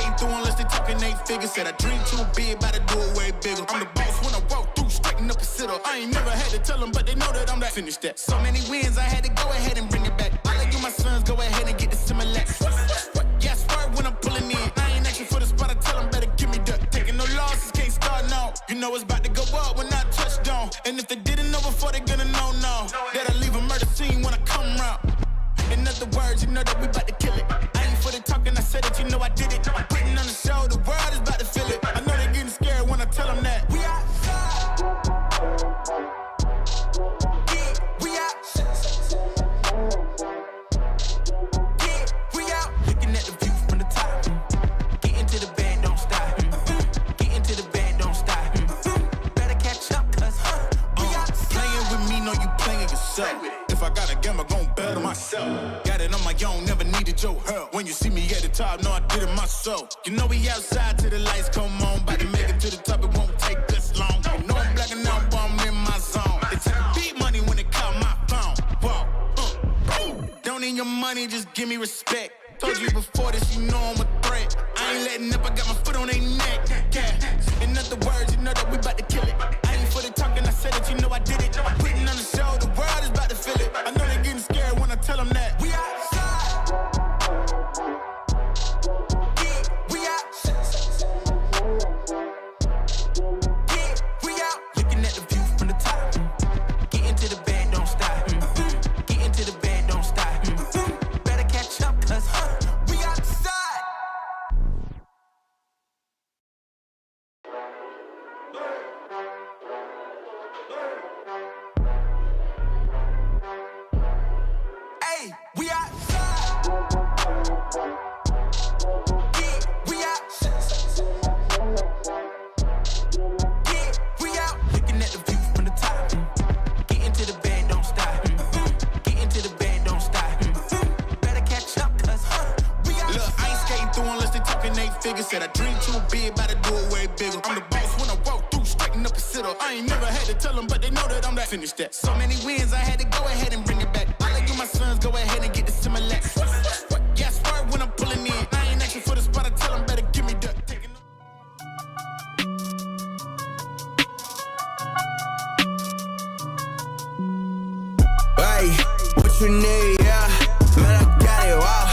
skating through unless they talking 8 figures. Said I dream too big, about to do it way bigger. I'm the boss when I walk through, straighten up a sitter. I ain't never had to tell them, but they know that I'm that. Finish that. So many wins, I had to go ahead and bring it back. I let you my sons go ahead and get the Similac. Yeah, swerve when I'm pulling in. I ain't asking for the spot, I tell them better give me that. Taking no losses, can't start now. You know it's about to go up when I touch down. And if they didn't know before, they gonna know now. That I leave a murder scene when I come round. In other words, you know that we about to kill it. I ain't for the talking, I said it, you know I did it. Putting on the show, the world is about to feel it. I know they getting scared when I tell them that. We outside. Yeah, we out. Yeah, we out. Looking at the view from the top. Get into the bed, don't stop. Get into the bed, don't stop. Better catch up, cuz we outside. Playing with me, know you playing yourself. If I got a game, I'm gon' bet on myself. Got it on my own, never needed your help. When you see me at the top, know I did it myself. You know we outside till the lights come on. About to make it to the top, it won't take this long. You know I'm blacking out, but I'm in my zone. They take beat money when they call my phone. Whoa, don't need your money, just give me respect. Told you before this, you know I'm a threat. I ain't letting up, I got my foot on their neck. Yeah, in other words, you know that we about to kill it. I ain't for the talking, I said it, you know I did it. Putting on the show, the world is about to feel it. I know they getting scared when I tell them that. We outside. Yeah, we out. Yeah, we out. Looking at the view from the top. Get into the bed, don't stop. Get into the bed, don't stop. Better catch up, cuz we outside. Hey, we outside. Yeah, we out. Yeah, we out. Looking at the view from the top. Get into the bed, don't stop. Get into the bed, don't stop. Better catch up, cuz we out. Look, I ain't skating through unless they talking 8 figures. Said I dream too big, about to do it way bigger. I'm the boss when I walk through, straighten up a sitter. I ain't never had to tell them, but they know that I'm that. Finish that. So many wins, I had to go ahead and bring it back. I let you my sons go ahead and get the Similac. Yeah, swerve when I'm pulling in. I ain't asking for the spot, I tell them better give me that. Taking Hey, what you need, yeah? Man, I got it, wow.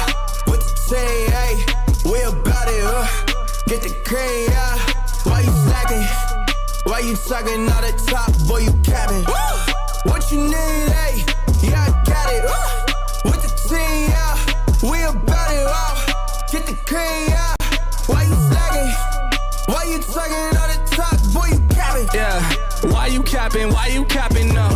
What you say, hey? We about it, get the cream, yeah. Why you slacking? Why you talking all the top, boy, you capping? What you need, hey? Yeah, I got it, with the team, yeah. We about it, wow. Get the cream, yeah. Why you slacking? Why you talking all the top, boy, you capping? Yeah, why you capping? Why you capping, no?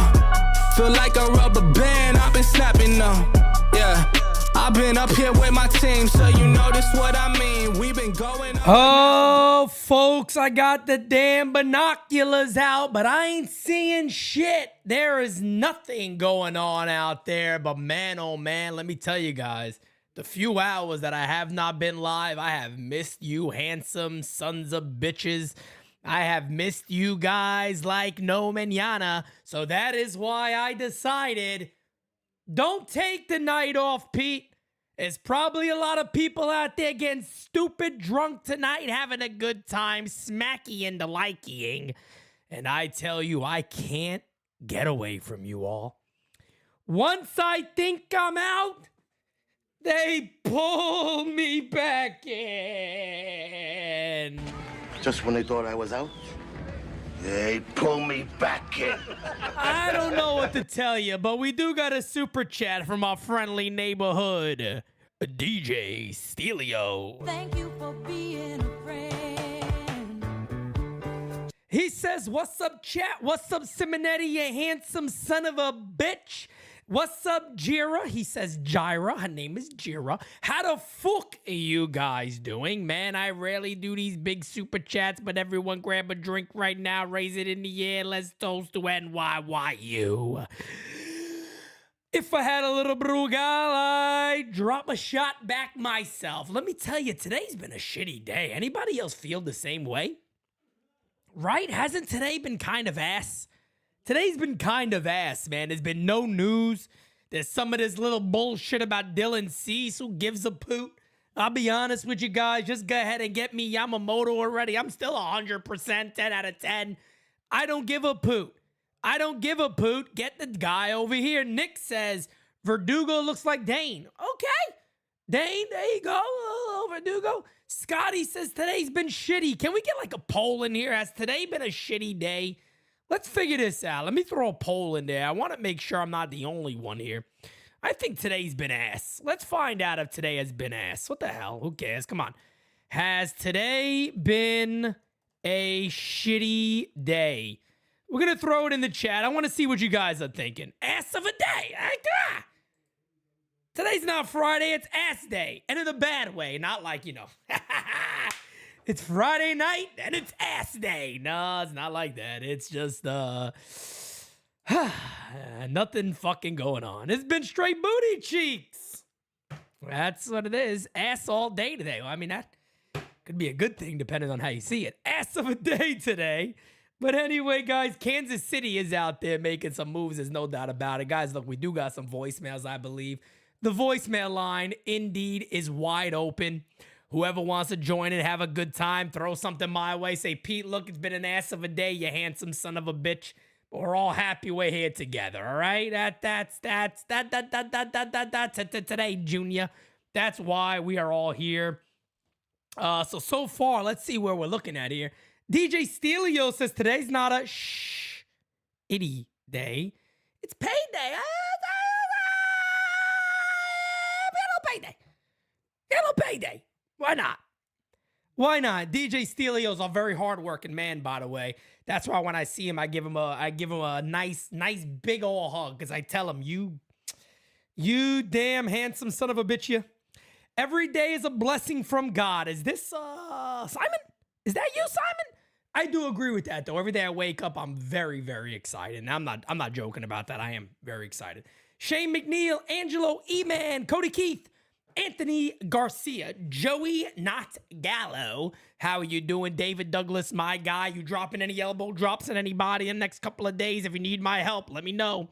Feel like a rubber band, I've been snapping, no. Yeah, I've been up here with my team, so you notice what I mean. We've been going up. Oh, folks, I got the damn binoculars out, but I ain't seeing shit. There is nothing going on out there, but man, oh man, let me tell you guys, the few hours that I have not been live, I have missed you handsome sons of bitches. I have missed you guys like no mañana. So that is why I decided, don't take the night off, Pete. There's probably a lot of people out there getting stupid drunk tonight, having a good time, smacky and liking. And I tell you, I can't get away from you all. Once I think I'm out, they pull me back in. Just when they thought I was out, they pull me back in. I don't know what to tell you, but we do got a super chat from our friendly neighborhood, DJ Stelio. Thank you for being a friend. He says, what's up, chat? What's up, Simonetti, you handsome son of a bitch? What's up, Jira? He says Jira. Her name is Jira. How the fuck are you guys doing? Man, I rarely do these big super chats, but everyone grab a drink right now, raise it in the air. Let's toast to NYYU. If I had a little Brugal, I'd drop a shot back myself. Let me tell you, today's been a shitty day. Anybody else feel the same way? Right? Hasn't today been kind of ass? Today's been kind of ass, man. There's been no news. There's some of this little bullshit about Dylan Cease. Who gives a poot? I'll be honest with you guys. Just go ahead and get me Yamamoto already. I'm still 100%, 10 out of 10. I don't give a poot. I don't give a poot. Get the guy over here. Nick says, Verdugo looks like Dane. Okay. Dane, there you go. Oh, Verdugo. Scotty says, today's been shitty. Can we get like a poll in here? Has today been a shitty day? Let's figure this out. Let me throw a poll in there. I want to make sure I'm not the only one here. I think today's been ass. Let's find out if today has been ass. What the hell? Who cares? Come on. Has today been a shitty day? We're going to throw it in the chat. I want to see what you guys are thinking. Ass of a day. Today's not Friday. It's ass day. And in a bad way. Not like, it's Friday night and it's ass day. No, it's not like that. It's just, nothing fucking going on. It's been straight booty cheeks. That's what it is. Ass all day today. Well, I mean, that could be a good thing depending on how you see it. Ass of a day today. But anyway, guys, Kansas City is out there making some moves. There's no doubt about it. Guys, look, we do got some voicemails, I believe. The voicemail line, indeed, is wide open. Whoever wants to join and have a good time, throw something my way. Say, Pete, look, it's been an ass of a day, you handsome son of a bitch. We're all happy we're here together, all right? That's today, Junior. That's why we are all here. So far, let's see where we're looking at here. DJ Stelio says today's not a itty day. It's payday. Hello, payday. Why not? Why not? DJ Stelio's a very hardworking man, by the way. That's why when I see him, I give him a nice big ol' hug, because I tell him, you damn handsome son of a bitch, you. Every day is a blessing from God. Is this Simon? Is that you, Simon? I do agree with that, though. Every day I wake up, I'm very, very excited. And I'm not joking about that. I am very excited. Shane McNeil, Angelo E-Man, Cody Keith, Anthony Garcia, Joey Not Gallo. How are you doing? David Douglas, my guy. You dropping any elbow drops on anybody in the next couple of days? If you need my help, let me know.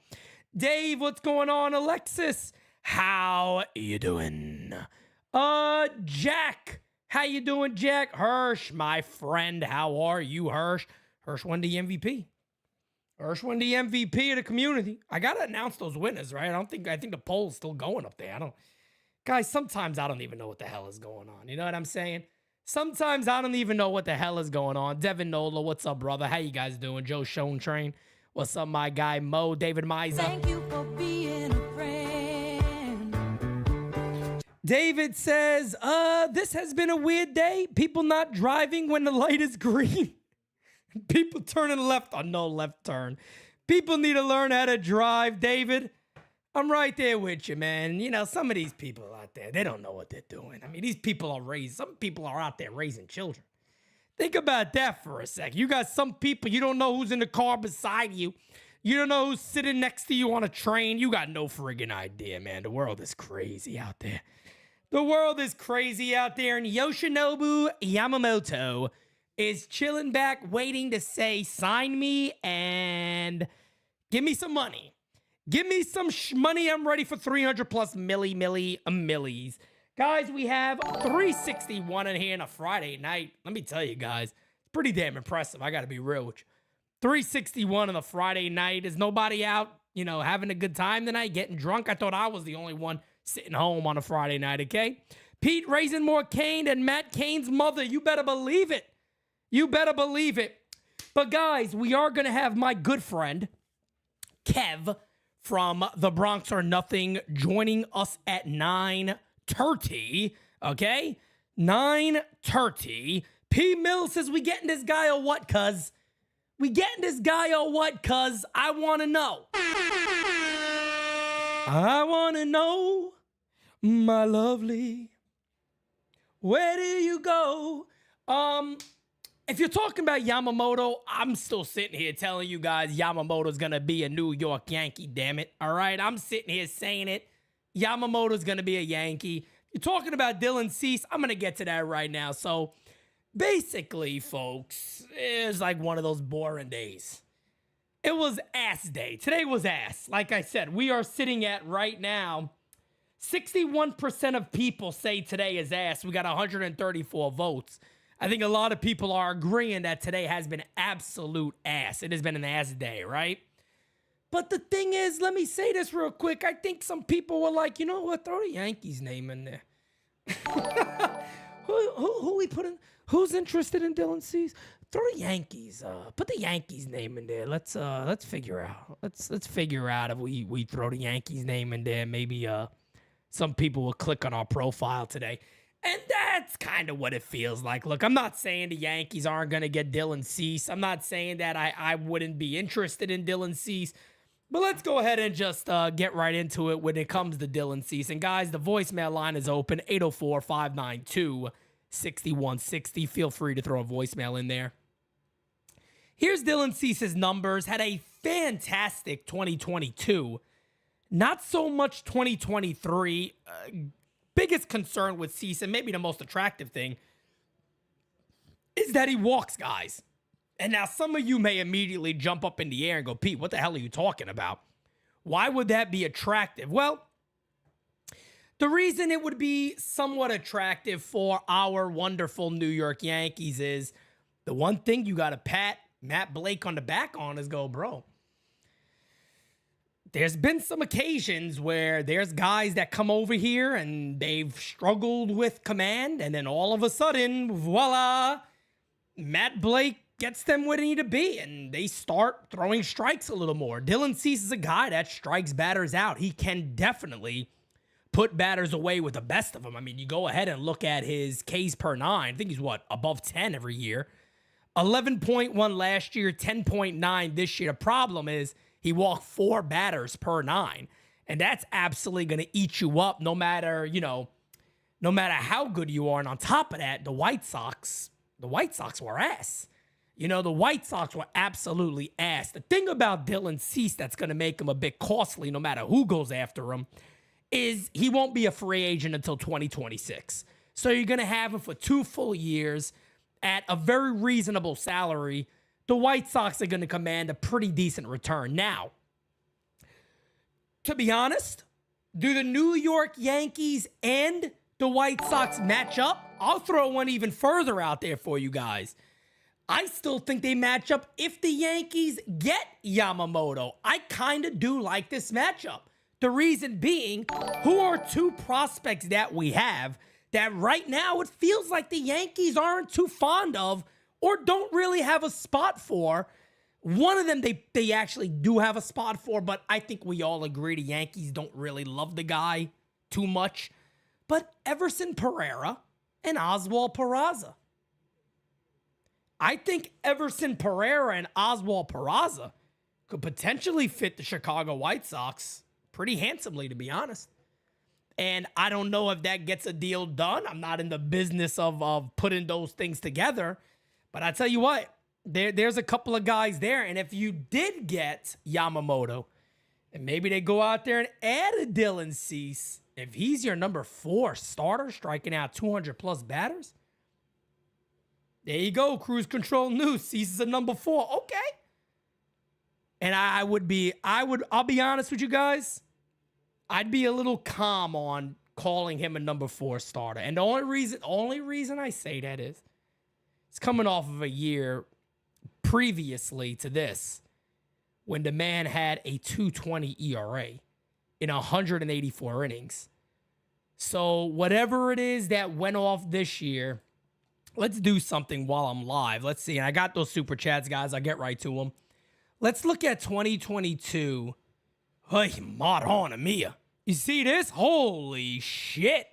Dave, what's going on? Alexis, how you doing? Jack, how you doing, Jack? Hirsch, my friend, how are you, Hirsch? Hirsch won the MVP. Hirsch won the MVP of the community. I gotta announce those winners, right? I think the poll's still going up there. Guys, sometimes I don't even know what the hell is going on. You know what I'm saying? Sometimes I don't even know what the hell is going on. Devin Nola, what's up, brother? How you guys doing? Joe Shone Train, what's up, my guy? Mo, David Miza. Thank you for being a friend. David says, this has been a weird day. People not driving when the light is green. People turning left on no left turn. People need to learn how to drive, David. I'm right there with you, man. Some of these people out there, they don't know what they're doing. I mean, some people are out there raising children. Think about that for a sec. You got some people, you don't know who's in the car beside you. You don't know who's sitting next to you on a train. You got no friggin' idea, man. The world is crazy out there. The world is crazy out there, and Yoshinobu Yamamoto is chilling back, waiting to say, sign me and give me some money. Give me some money. I'm ready for 300 plus millies. Guys, we have 361 in here on a Friday night. Let me tell you guys, it's pretty damn impressive. I got to be real with you. 361 on a Friday night. Is nobody out, having a good time tonight, getting drunk? I thought I was the only one sitting home on a Friday night, okay? Pete raising more Kane than Matt Kane's mother. You better believe it. You better believe it. But guys, we are going to have my good friend, Kev, from the Bronx or Nothing, joining us at 9:30, okay? 9:30. P. Mills says, we getting this guy or what, cuz? We getting this guy or what, cuz? I want to know. I want to know, my lovely, where do you go? If you're talking about Yamamoto, I'm still sitting here telling you guys Yamamoto's going to be a New York Yankee, damn it. All right, I'm sitting here saying it. Yamamoto's going to be a Yankee. You're talking about Dylan Cease. I'm going to get to that right now. So basically, folks, it's like one of those boring days. It was ass day. Today was ass. Like I said, we are sitting at right now 61% of people say today is ass. We got 134 votes. I think a lot of people are agreeing that today has been absolute ass. It has been an ass day, right? But the thing is, let me say this real quick. I think some people were like, you know what? Throw the Yankees name in there. who we put in? Who's interested in Dylan Cease? Throw the Yankees. Put the Yankees name in there. Let's figure out. Let's figure out if we throw the Yankees name in there. Maybe some people will click on our profile today. And that's kind of what it feels like. Look, I'm not saying the Yankees aren't going to get Dylan Cease. I'm not saying that I wouldn't be interested in Dylan Cease. But let's go ahead and just get right into it when it comes to Dylan Cease. And guys, the voicemail line is open, 804-592-6160. Feel free to throw a voicemail in there. Here's Dylan Cease's numbers. Had a fantastic 2022. Not so much 2023. Biggest concern with Cease, and maybe the most attractive thing, is that he walks guys. And now some of you may immediately jump up in the air and go, Pete, what the hell are you talking about? Why would that be attractive? Well, the reason it would be somewhat attractive for our wonderful New York Yankees is the one thing you got to pat Matt Blake on the back on is go, bro. There's been some occasions where there's guys that come over here and they've struggled with command, and then all of a sudden, voila, Matt Blake gets them where they need to be, and they start throwing strikes a little more. Dylan Cease is a guy that strikes batters out. He can definitely put batters away with the best of them. I mean, you go ahead and look at his Ks per nine. I think he's, above 10 every year. 11.1 last year, 10.9 this year. The problem is he walked 4 batters per 9, and that's absolutely going to eat you up no matter how good you are. And on top of that, the White Sox were ass. The White Sox were absolutely ass. The thing about Dylan Cease that's going to make him a bit costly no matter who goes after him is he won't be a free agent until 2026. So you're going to have him for 2 full years at a very reasonable salary. The White Sox are going to command a pretty decent return. Now, to be honest, do the New York Yankees and the White Sox match up? I'll throw one even further out there for you guys. I still think they match up if the Yankees get Yamamoto. I kind of do like this matchup. The reason being, who are 2 prospects that we have that right now it feels like the Yankees aren't too fond of or don't really have a spot for? One of them they actually do have a spot for, but I think we all agree the Yankees don't really love the guy too much. But Everson Pereira and Oswald Peraza. I think Everson Pereira and Oswald Peraza could potentially fit the Chicago White Sox pretty handsomely, to be honest. And I don't know if that gets a deal done. I'm not in the business of putting those things together. But I tell you what, there's a couple of guys there. And if you did get Yamamoto, and maybe they go out there and add a Dylan Cease, if he's your number 4 starter, striking out 200-plus batters, there you go, cruise control news. Cease is a number 4. Okay. And I'll be honest with you guys, I'd be a little calm on calling him a number 4 starter. And the only reason I say that is it's coming off of a year previously to this when the man had a 2.20 ERA in 184 innings. So whatever it is that went off this year, let's do something while I'm live. Let's see. And I got those super chats, guys. I'll get right to them. Let's look at 2022. Hey, Marona Mia. You see this? Holy shit.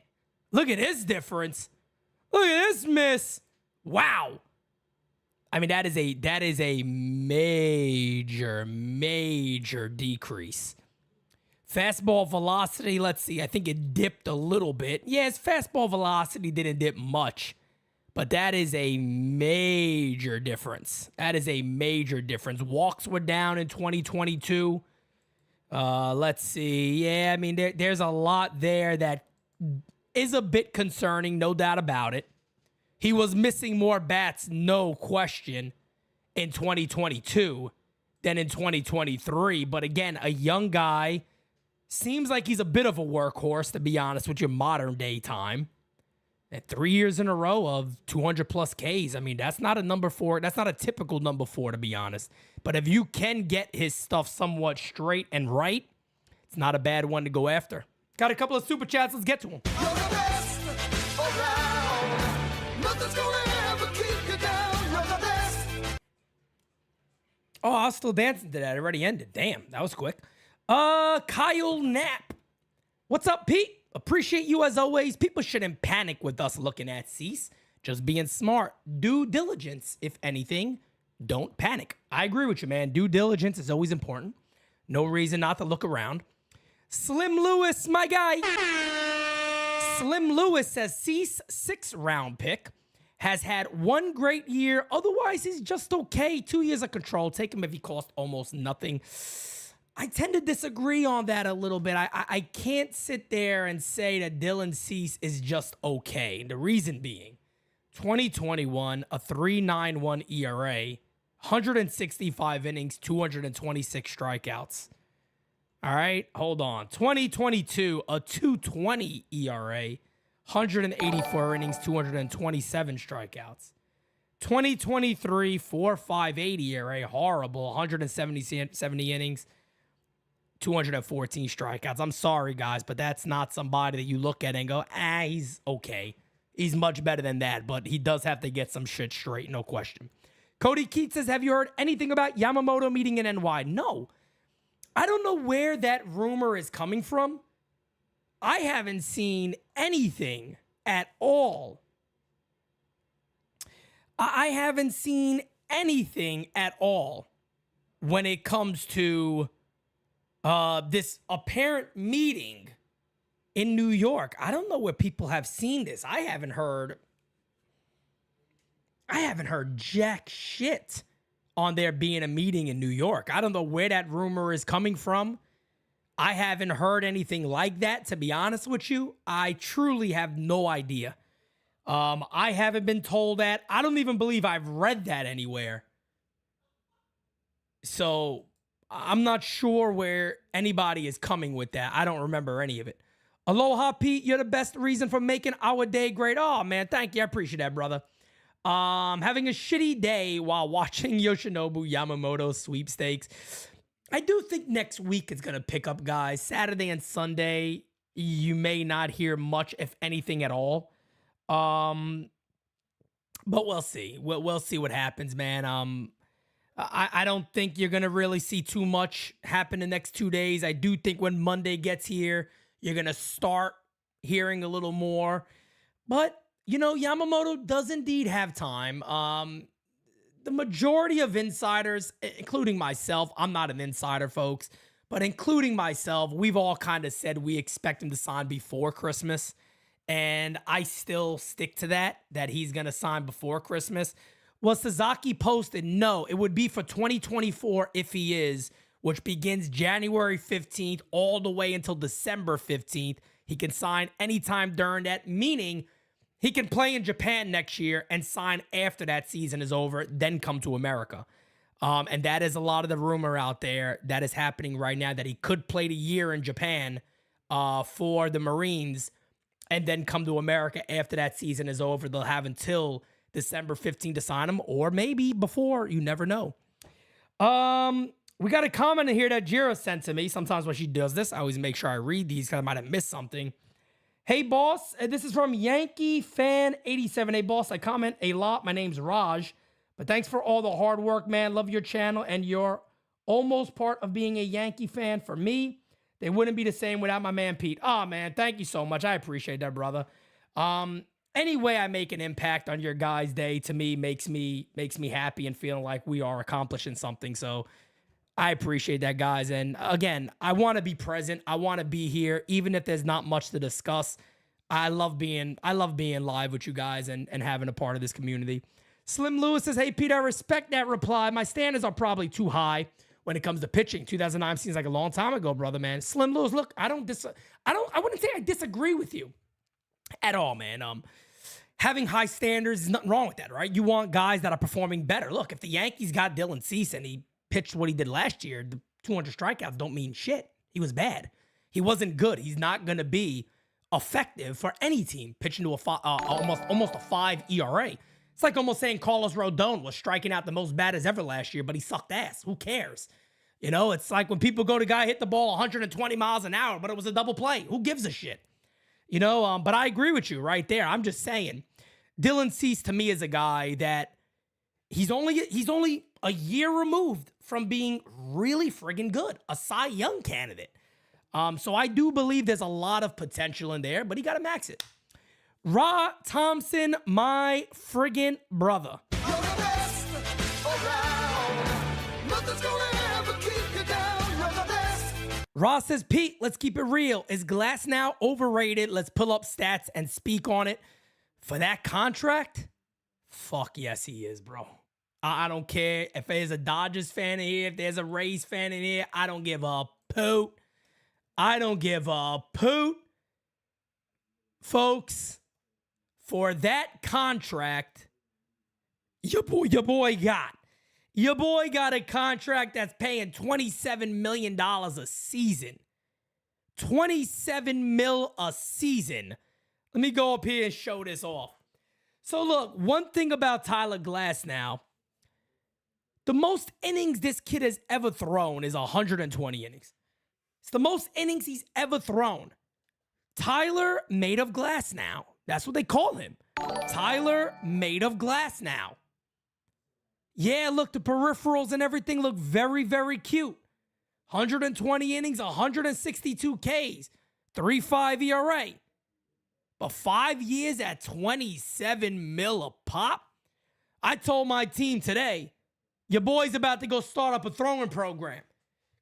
Look at this difference. Look at this miss. Wow. I mean, that is a major decrease. Fastball velocity, let's see. I think it dipped a little bit. Yes, fastball velocity didn't dip much. But that is a major difference. Walks were down in 2022. Let's see. Yeah, I mean, there's a lot there that is a bit concerning, no doubt about it. He was missing more bats, no question, in 2022 than in 2023. But again, a young guy Seems like he's a bit of a workhorse, to be honest with your modern day time. At 3 years in a row of 200 plus Ks. I mean, that's not a number 4. That's not a typical number 4, to be honest. But if you can get his stuff somewhat straight and right, it's not a bad one to go after. Got a couple of super chats. Let's get to them. You're the best around. Nothing's gonna ever keep you down. You're the best. Oh, I was still dancing to that. It already ended. Damn, that was quick. Kyle Knapp. What's up, Pete? Appreciate you as always. People shouldn't panic with us looking at Cease. Just being smart. Due diligence, if anything. Don't panic. I agree with you, man. Due diligence is always important. No reason not to look around. Slim Lewis, my guy. Slim Lewis says Cease, 6th round pick. Has had one great year. Otherwise, he's just okay. 2 years of control. Take him if he cost almost nothing. I tend to disagree on that a little bit. I can't sit there and say that Dylan Cease is just okay. The reason being, 2021, a 3.91 ERA, 165 innings, 226 strikeouts. All right, hold on. 2022, a 2.20 ERA, 184 innings, 227 strikeouts. 2023, 4.58 ERA, horrible, 170 innings, 214 strikeouts. I'm sorry, guys, but that's not somebody that you look at and go, he's okay. He's much better than that, but he does have to get some shit straight, no question. Cody Keats says, have you heard anything about Yamamoto meeting in NY? No. I don't know where that rumor is coming from. I haven't seen anything at all. I haven't seen anything at all when it comes to this apparent meeting in New York. I don't know where people have seen this. I haven't heard jack shit on there being a meeting in New York. I don't know where that rumor is coming from. I haven't heard anything like that, to be honest with you. I truly have no idea. I haven't been told that. I don't even believe I've read that anywhere. So I'm not sure where anybody is coming with that. I don't remember any of it. Aloha, Pete. You're the best reason for making our day great. Oh, man. Thank you. I appreciate that, brother. Having a shitty day while watching Yoshinobu Yamamoto sweepstakes. I do think next week is going to pick up, guys. Saturday and Sunday, you may not hear much, if anything at all. But we'll see. We'll see what happens, man. I don't think you're going to really see too much happen the next 2 days. I do think when Monday gets here, you're going to start hearing a little more. But, you know, Yamamoto does indeed have time. The majority of insiders, including myself, I'm not an insider, folks, but including myself, we've all kind of said we expect him to sign before Christmas. And I still stick to that he's going to sign before Christmas. Well, Sasaki posted, no, it would be for 2024 if he is, which begins January 15th all the way until December 15th. He can sign anytime during that, meaning he can play in Japan next year and sign after that season is over, then come to America. And that is a lot of the rumor out there that is happening right now, that he could play the year in Japan for the Marines and then come to America after that season is over. They'll have until December 15th to sign him, or maybe before. You never know. We got a comment in here that Jira sent to me. Sometimes when she does this, I always make sure I read these because I might have missed something. Hey, boss. This is from Yankee Fan 87. Hey, boss, I comment a lot. My name's Raj. But thanks for all the hard work, man. Love your channel, and you're almost part of being a Yankee fan for me. They wouldn't be the same without my man, Pete. Oh, man, thank you so much. I appreciate that, brother. Any way I make an impact on your guys' day, to me, makes me happy and feeling like we are accomplishing something. So I appreciate that, guys. And again, I want to be present. I want to be here, even if there's not much to discuss. I love being live with you guys and having a part of this community. Slim Lewis says, hey, Pete, I respect that reply. My standards are probably too high when it comes to pitching. 2009 seems like a long time ago, brother, man. Slim Lewis, look, I wouldn't say I disagree with you at all, man. Having high standards, there's nothing wrong with that, right? You want guys that are performing better. Look, if the Yankees got Dylan Cease and he pitched what he did last year, the 200 strikeouts don't mean shit. He was bad. He wasn't good. He's not going to be effective for any team pitching to almost a 5 ERA. It's like almost saying Carlos Rodon was striking out the most batters ever last year, but he sucked ass. Who cares? You know, it's like when people go to guy hit the ball 120 miles an hour, but it was a double play. Who gives a shit? You know, but I agree with you right there. I'm just saying, Dylan Cease to me is a guy that he's only a year removed from being really friggin' good, a Cy Young candidate. So I do believe there's a lot of potential in there, but he got to max it. Ra Thompson, my friggin' brother. Ross says, Pete, let's keep it real. Is Glass now overrated? Let's pull up stats and speak on it. For that contract? Fuck yes, he is, bro. I don't care if there's a Dodgers fan in here, if there's a Rays fan in here. I don't give a poot. I don't give a poot. Folks, for that contract, your boy got a contract that's paying $27 million a season. $27 million a season. Let me go up here and show this off. So look, one thing about Tyler Glass now, the most innings this kid has ever thrown is 120 innings. It's the most innings he's ever thrown. Tyler made of glass now. That's what they call him. Tyler made of glass now. Yeah, look, the peripherals and everything look very, very cute. 120 innings, 162 Ks, 3.5 ERA. But 5 years at 27 mil a pop? I told my team today, your boy's about to go start up a throwing program.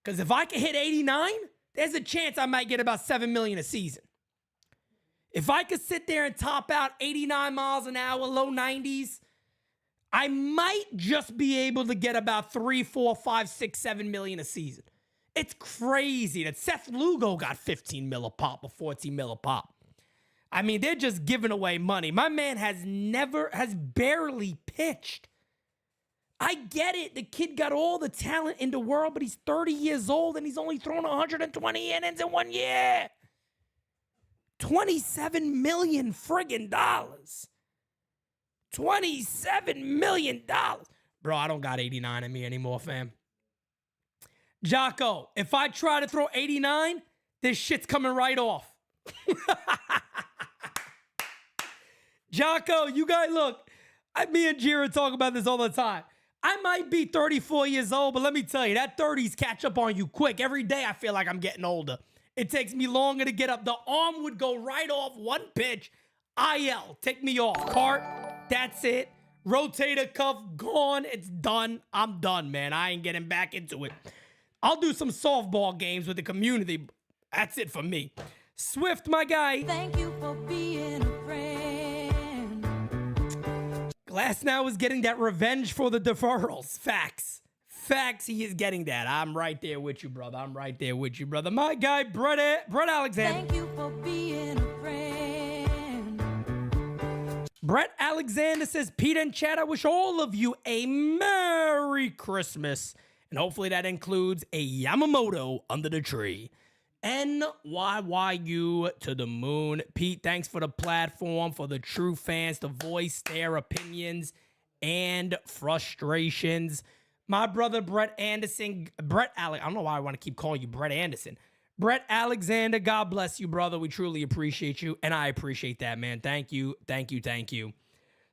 Because if I can hit 89, there's a chance I might get about $7 million a season. If I could sit there and top out 89 miles an hour, low 90s, I might just be able to get about 3, 4, 5, 6, 7 million a season. It's crazy that Seth Lugo got 15 mil a pop or 14 mil a pop. I mean, they're just giving away money. My man has barely pitched. I get it. The kid got all the talent in the world, but he's 30 years old and he's only thrown 120 innings in 1 year. $27 million friggin' dollars. $27 million. Bro, I don't got 89 in me anymore, fam. Jocko, if I try to throw 89, this shit's coming right off. Jocko, you guys, look, me and Jira talk about this all the time. I might be 34 years old, but let me tell you, that 30s catch up on you quick. Every day I feel like I'm getting older. It takes me longer to get up. The arm would go right off one pitch. IL, take me off. Cart, that's it. Rotator cuff, gone. It's done. I'm done, man. I ain't getting back into it. I'll do some softball games with the community. That's it for me. Swift, my guy. Thank you for being a friend. Glass now is getting that revenge for the deferrals. Facts. Facts, he is getting that. I'm right there with you, brother. I'm right there with you, brother. My guy, Brett Alexander. Thank you for being a friend. Brett Alexander says, Pete and Chad, I wish all of you a Merry Christmas. And hopefully that includes a Yamamoto under the tree. NYYU to the moon. Pete, thanks for the platform for the true fans to voice their opinions and frustrations. My brother, I don't know why I want to keep calling you Brett Anderson. Brett Alexander, God bless you, brother. We truly appreciate you, and I appreciate that, man. Thank you.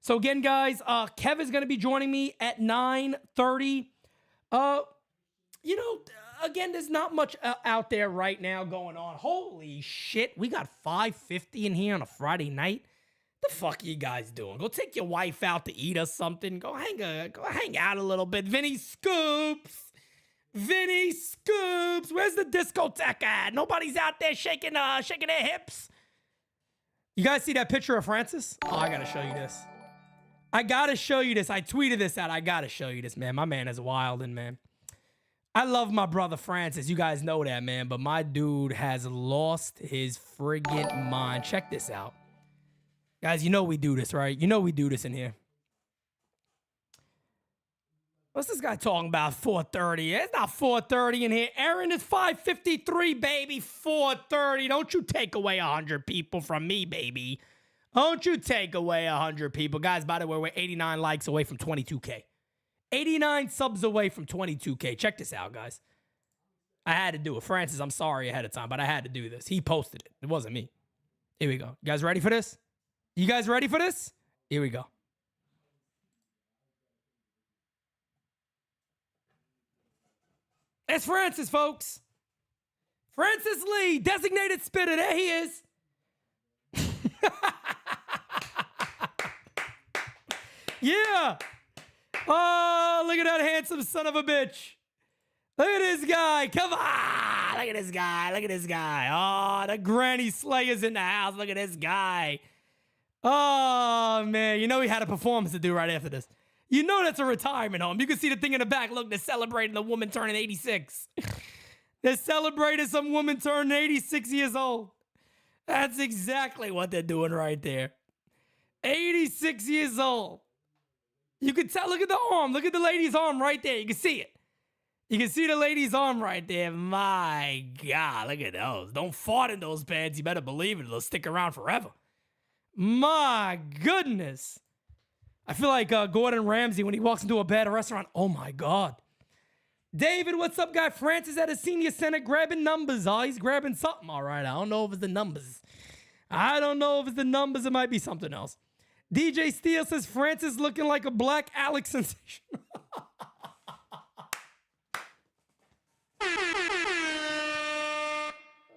So again, guys, Kevin's going to be joining me at 9:30. Again, there's not much out there right now going on. Holy shit, we got 5:50 in here on a Friday night. The fuck are you guys doing? Go take your wife out to eat or something. Go hang out a little bit. Vinny Scoops. Where's the discotheque at? Nobody's out there shaking their hips. You guys see that picture of Francis? Oh, I gotta show you this. I tweeted this out. I gotta show you this, man. My man is wildin', man. I love my brother Francis. You guys know that, man. But my dude has lost his friggin' mind. Check this out. Guys, you know we do this, right? You know we do this in here. What's this guy talking about? 4:30. It's not 4:30 in here. Aaron, it's 5:53, baby. 4:30. Don't you take away 100 people from me, baby. Don't you take away 100 people. Guys, by the way, we're 89 likes away from 22K. 89 subs away from 22K. Check this out, guys. I had to do it. Francis, I'm sorry ahead of time, but I had to do this. He posted it. It wasn't me. Here we go. You guys ready for this? You guys ready for this? Here we go. It's Francis, folks. Francis Lee, designated spitter. There he is. Yeah. Oh, look at that handsome son of a bitch. Look at this guy. Come on. Look at this guy. Look at this guy. Oh, the granny slayer's in the house. Look at this guy. Oh, man. You know he had a performance to do right after this. You know that's a retirement home. You can see the thing in the back. Look, they're celebrating the woman turning 86. They're celebrating some woman turning 86 years old. That's exactly what they're doing right there. 86 years old. You can tell. Look at the arm. Look at the lady's arm right there. You can see it. You can see the lady's arm right there. My God, look at those. Don't fart in those pants. You better believe it. They'll stick around forever. My goodness. I feel like Gordon Ramsay when he walks into a bad restaurant. Oh, my God. David, what's up, guy? Francis at a senior center grabbing numbers. Oh, he's grabbing something. All right. I don't know if it's the numbers. I don't know if it's the numbers. It might be something else. DJ Steele says Francis looking like a black Alex sensation.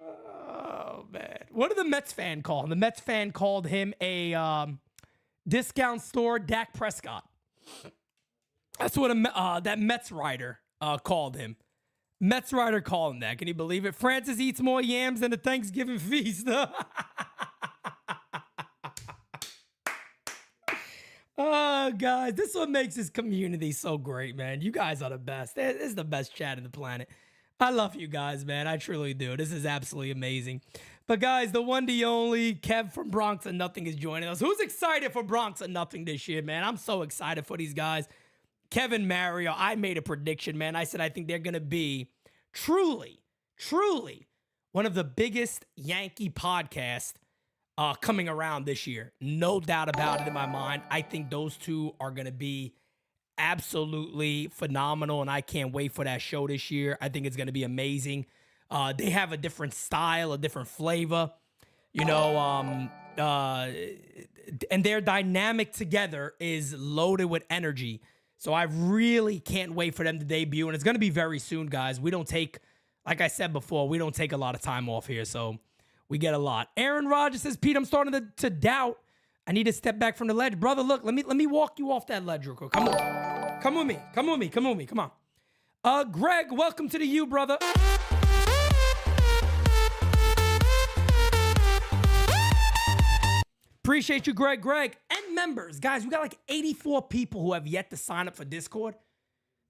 Oh, man. What did the Mets fan call him? The Mets fan called him a discount store Dak Prescott. That's what that Mets writer called him. Mets writer called him that. Can you believe it? Francis eats more yams than a Thanksgiving feast. Oh, guys, this is what makes this community so great, man. You guys are the best. This is the best chat on the planet. I love you guys, man. I truly do. This is absolutely amazing. But, guys, the one, the only, Kev from Bronx and Nothing is joining us. Who's excited for Bronx and Nothing this year, man? I'm so excited for these guys. Kevin Mario, I made a prediction, man. I said I think they're going to be truly one of the biggest Yankee podcasts coming around this year. No doubt about it in my mind. I think those two are going to be absolutely phenomenal, and I can't wait for that show this year. I think it's going to be amazing. They have a different style, a different flavor, you know, and their dynamic together is loaded with energy. So I really can't wait for them to debut, and it's going to be very soon, guys. We don't take, like I said before, we don't take a lot of time off here, so we get a lot. Aaron Rodgers says, Pete, I'm starting to doubt. I need to step back from the ledge. Brother, look, let me walk you off that ledge real quick. Come on. Come with me. Come with me. Come with me. Come on. Greg, welcome to the U, brother. Appreciate you, Greg. And members. Guys, we got like 84 people who have yet to sign up for Discord.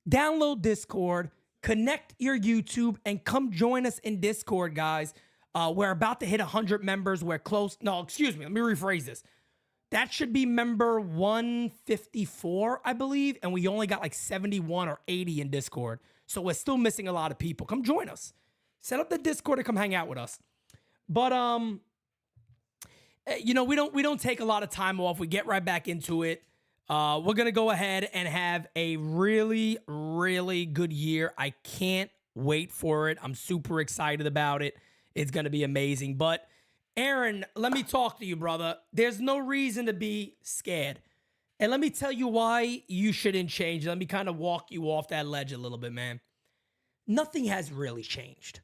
Download Discord, connect your YouTube, and come join us in Discord, guys. We're about to hit 100 members. We're close. No, excuse me. Let me rephrase this. That should be member 154, I believe. And we only got like 71 or 80 in Discord. So we're still missing a lot of people. Come join us. Set up the Discord and come hang out with us. But, you know, we don't take a lot of time off. We get right back into it. We're going to go ahead and have a really, really good year. I can't wait for it. I'm super excited about it. It's going to be amazing. But Aaron, let me talk to you, brother. There's no reason to be scared. And let me tell you why you shouldn't change. Let me kind of walk you off that ledge a little bit, man. Nothing has really changed.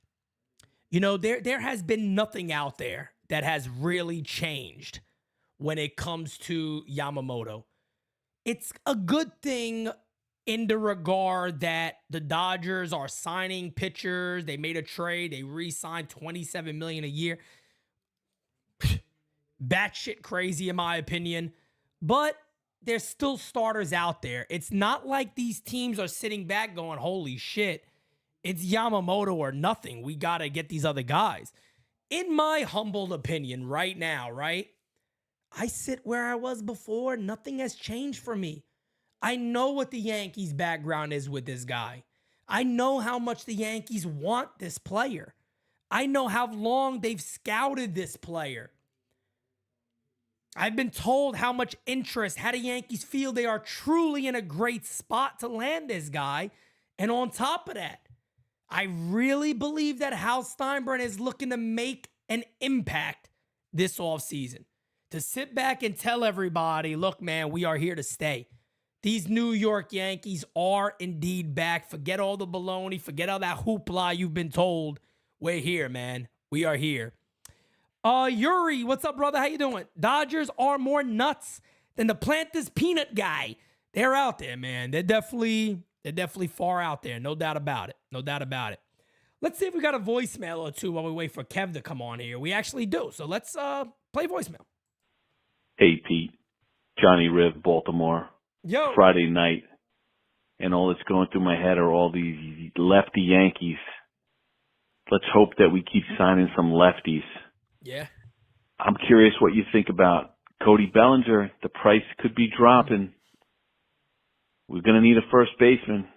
You know, there has been nothing out there that has really changed when it comes to Yamamoto. It's a good thing in the regard that the Dodgers are signing pitchers. They made a trade. They re-signed $27 million a year. Batshit crazy in my opinion. But there's still starters out there. It's not like these teams are sitting back going, holy shit, it's Yamamoto or nothing. We got to get these other guys. In my humble opinion right now, right? I sit where I was before. Nothing has changed for me. I know what the Yankees background is with this guy. I know how much the Yankees want this player. I know how long they've scouted this player. I've been told how much interest, how the Yankees feel they are truly in a great spot to land this guy. And on top of that, I really believe that Hal Steinbrenner is looking to make an impact this offseason. To sit back and tell everybody, look, man, we are here to stay. These New York Yankees are indeed back. Forget all the baloney. Forget all that hoopla you've been told. We're here, man. We are here. Yuri, what's up, brother? How you doing? Dodgers are more nuts than the Planters peanut guy. They're out there, man. They're definitely far out there. No doubt about it. No doubt about it. Let's see if we got a voicemail or two while we wait for Kev to come on here. We actually do. So let's play voicemail. Hey, Pete. Johnny Riv, Baltimore. Yo. Friday night. And all that's going through my head are all these lefty Yankees. Let's hope that we keep signing some lefties. Yeah. I'm curious what you think about Cody Bellinger. The price could be dropping. We're going to need a first baseman.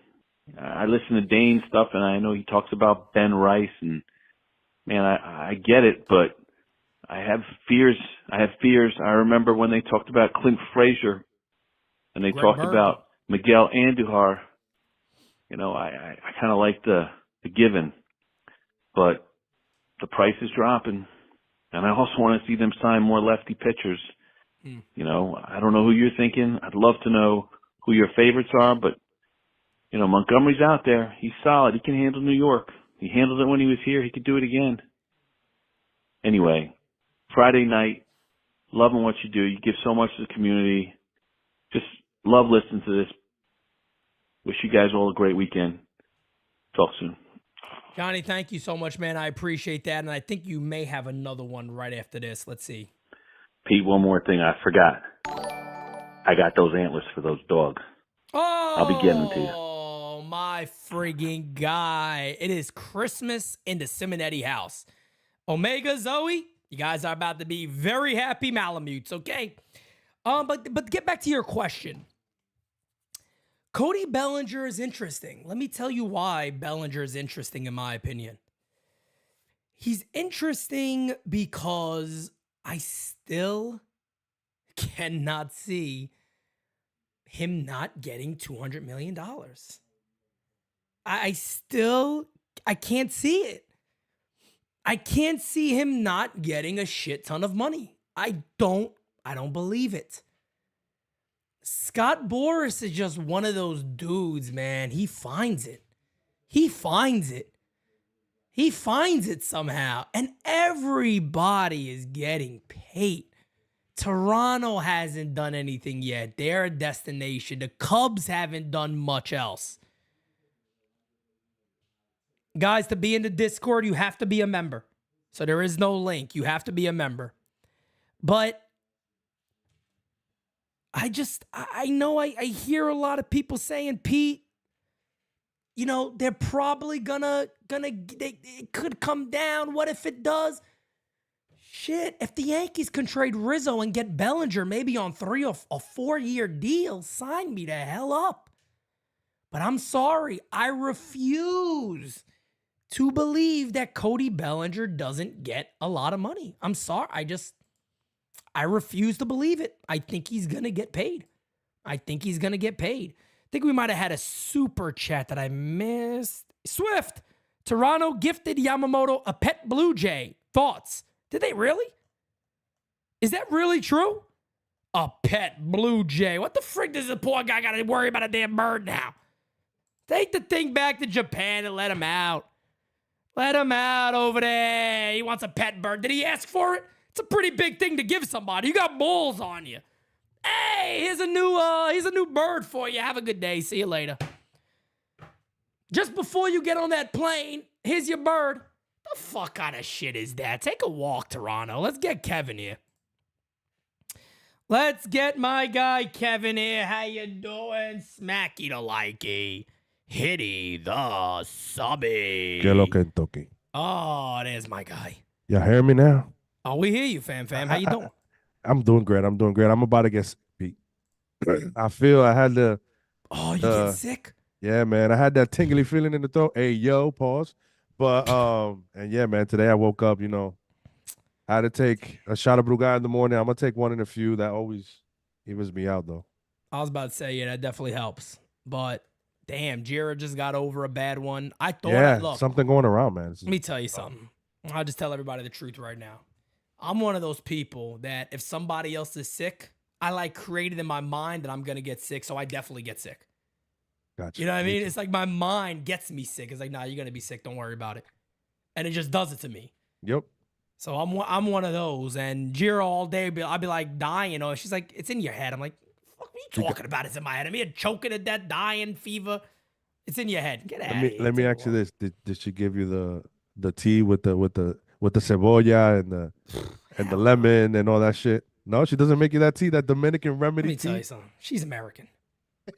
I listen to Dane's stuff, and I know he talks about Ben Rice, and, man, I get it, but I have fears. I remember when they talked about Clint Frazier, and they talked about Miguel Andujar. You know, I kind of like the given, but the price is dropping. And I also want to see them sign more lefty pitchers. You know, I don't know who you're thinking. I'd love to know who your favorites are, but, you know, Montgomery's out there. He's solid. He can handle New York. He handled it when he was here. He could do it again. Anyway, Friday night, loving what you do. You give so much to the community. Just love listening to this. Wish you guys all a great weekend. Talk soon. Johnny, thank you so much, man. I appreciate that. And I think you may have another one right after this. Let's see. Pete, one more thing I forgot. I got those antlers for those dogs. Oh, I'll be getting them to you. Oh, my friggin' guy. It is Christmas in the Simonetti house. Omega, Zoe, you guys are about to be very happy Malamutes, okay? But get back to your question. Cody Bellinger is interesting. Let me tell you why Bellinger is interesting, in my opinion. He's interesting because I still cannot see him not getting $200 million. I can't see it. I can't see him not getting a shit ton of money. I don't believe it. Scott Boras is just one of those dudes, man. He finds it. He finds it somehow. And everybody is getting paid. Toronto hasn't done anything yet. They're a destination. The Cubs haven't done much else. Guys, to be in the Discord, you have to be a member. So there is no link. You have to be a member. But I know I hear a lot of people saying, Pete, you know, they're probably it could come down. What if it does? Shit, if the Yankees can trade Rizzo and get Bellinger maybe on 3 or a 4-year deal, sign me the hell up. But I'm sorry, I refuse to believe that Cody Bellinger doesn't get a lot of money. I'm sorry, I refuse to believe it. I think he's going to get paid. I think we might have had a super chat that I missed. Swift, Toronto gifted Yamamoto a pet Blue Jay. Thoughts? Did they really? Is that really true? A pet Blue Jay. What the frick does the poor guy got to worry about a damn bird now? Take the thing back to Japan and let him out. Let him out over there. He wants a pet bird. Did he ask for it? It's a pretty big thing to give somebody. You got balls on you. Hey, here's a new bird for you. Have a good day. See you later. Just before you get on that plane, here's your bird. The fuck kind of shit is that? Take a walk, Toronto. Let's get Kevin here. Let's get my guy Kevin here. How you doing? Smacky the likey. Hitty the subby. Que lo que toque. Oh, there's my guy. Y'all hear me now? Oh, we hear you, fam. How you doing? I'm doing great. I'm about to get sick, Pete. I feel I had to Oh, you get sick? Yeah, man. I had that tingly feeling in the throat. Hey, yo, pause. But and yeah, man. Today I woke up. I had to take a shot of Brugal in the morning. I'm gonna take one in a few. That always evens me out, though. I was about to say, yeah, that definitely helps. But damn, Jira just got over a bad one. I thought, look, something going around, man. let me tell you something. I'll just tell everybody the truth right now. I'm one of those people that if somebody else is sick, I like created in my mind that I'm gonna get sick, so I definitely get sick. Gotcha. You know what I mean? It's like my mind gets me sick. It's like, nah, you're gonna be sick. Don't worry about it. And it just does it to me. Yep. So I'm one of those. And Jira all day, I'll be like dying. Or she's like, it's in your head. I'm like, what are you talking about? It's in my head. I'm here choking to death, dying, fever. It's in your head. Get out of here. Let me ask you this: Did she give you the tea with the cebolla and the lemon and all that shit? No, she doesn't make you that tea, that Dominican remedy Let me tea. tell you something. She's American.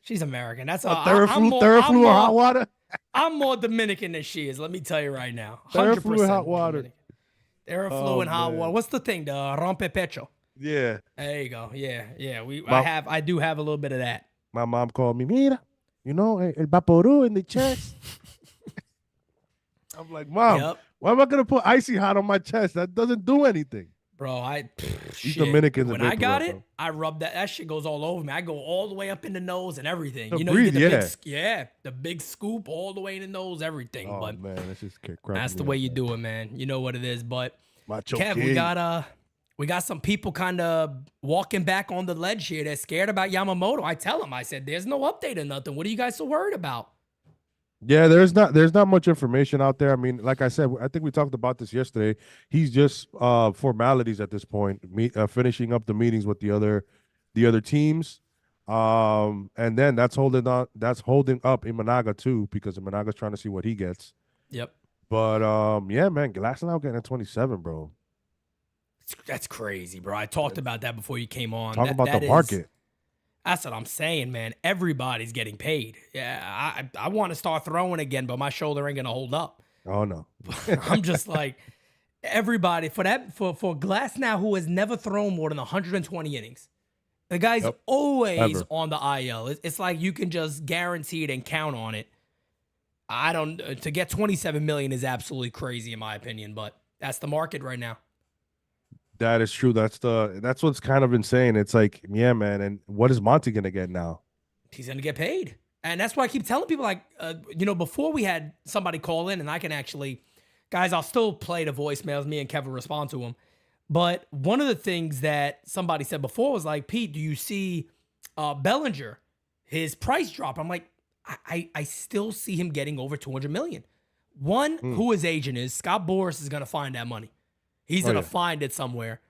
She's American. That's A Theraflu or hot water. I'm more Dominican than she is. Let me tell you right now. 100% Theraflu and hot water. Theraflu and hot water. What's the thing? The rompe pecho. Yeah. There you go. Yeah. My- I do have a little bit of that. My mom called me, mira, el vaporú in the chest. I'm like, Mom, Yep. why am I gonna put icy hot on my chest? That doesn't do anything. Bro, These shit. Dominicans are When big I got for it, bro. I rub that. That shit goes all over me. I go all the way up in the nose and everything. To You know, breathe, you get yeah. the big scoop all the way in the nose, everything. Oh but man, that's just that's the way you do it, man. You know what it is. But Macho Kev, King. we got some people kind of walking back on the ledge here. They're scared about Yamamoto. I tell them, I said, there's no update or nothing. What are you guys so worried about? Yeah, there's not much information out there. I mean, like I said, I think we talked about this yesterday. He's just formalities at this point, finishing up the meetings with the other teams. And then that's holding up Imanaga too, because Imanaga's trying to see what he gets. Yep. But yeah, man, Glasnow getting at 27, bro. That's crazy, bro. I talked about that before you came on. Talk about that the is- market. That's what I'm saying, man. Everybody's getting paid. Yeah, I want to start throwing again, but my shoulder ain't gonna hold up. Oh no. I'm just like everybody for Glasnow, who has never thrown more than 120 innings. The guy's Yep. always Ever. on the IL. It's like you can just guarantee it and count on it. To get 27 million is absolutely crazy in my opinion, but that's the market right now. That is true. That's what's kind of insane. It's like, yeah, man. And what is Monty gonna get now? He's going to get paid. And that's why I keep telling people, like, before we had somebody call in, and I can actually, guys, I'll still play the voicemails. Me and Kevin respond to them. But one of the things that somebody said before was like, Pete, do you see Bellinger, his price drop? I'm like, I still see him getting over 200 million. One, who his agent is, Scott Boras is going to find that money. He's going to find it somewhere.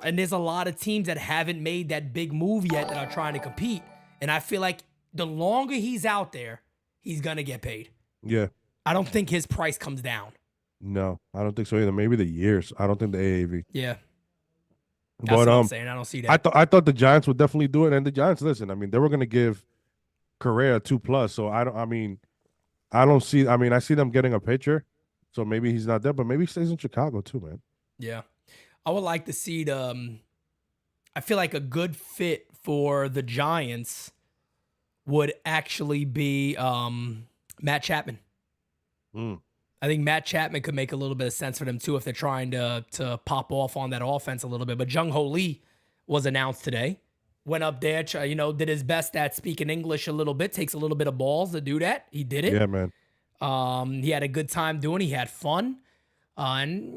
And there's a lot of teams that haven't made that big move yet that are trying to compete. And I feel like the longer he's out there, he's going to get paid. Yeah. I don't think his price comes down. No, I don't think so either. Maybe the years. I don't think the AAV. Yeah. That's But what I'm saying. I don't see that. I thought the Giants would definitely do it, and the Giants, listen, I mean, they were going to give Correa 2+, so I see them getting a pitcher, so maybe he's not there, but maybe he stays in Chicago too, man. Yeah. I would like to see I feel like a good fit for the Giants would actually be Matt Chapman. I think Matt Chapman could make a little bit of sense for them too if they're trying to pop off on that offense a little bit. But Jung Ho Lee was announced today. Went up there, did his best at speaking English a little bit. Takes a little bit of balls to do that. He did it. Yeah, man. He had a good time doing it. He had fun. And,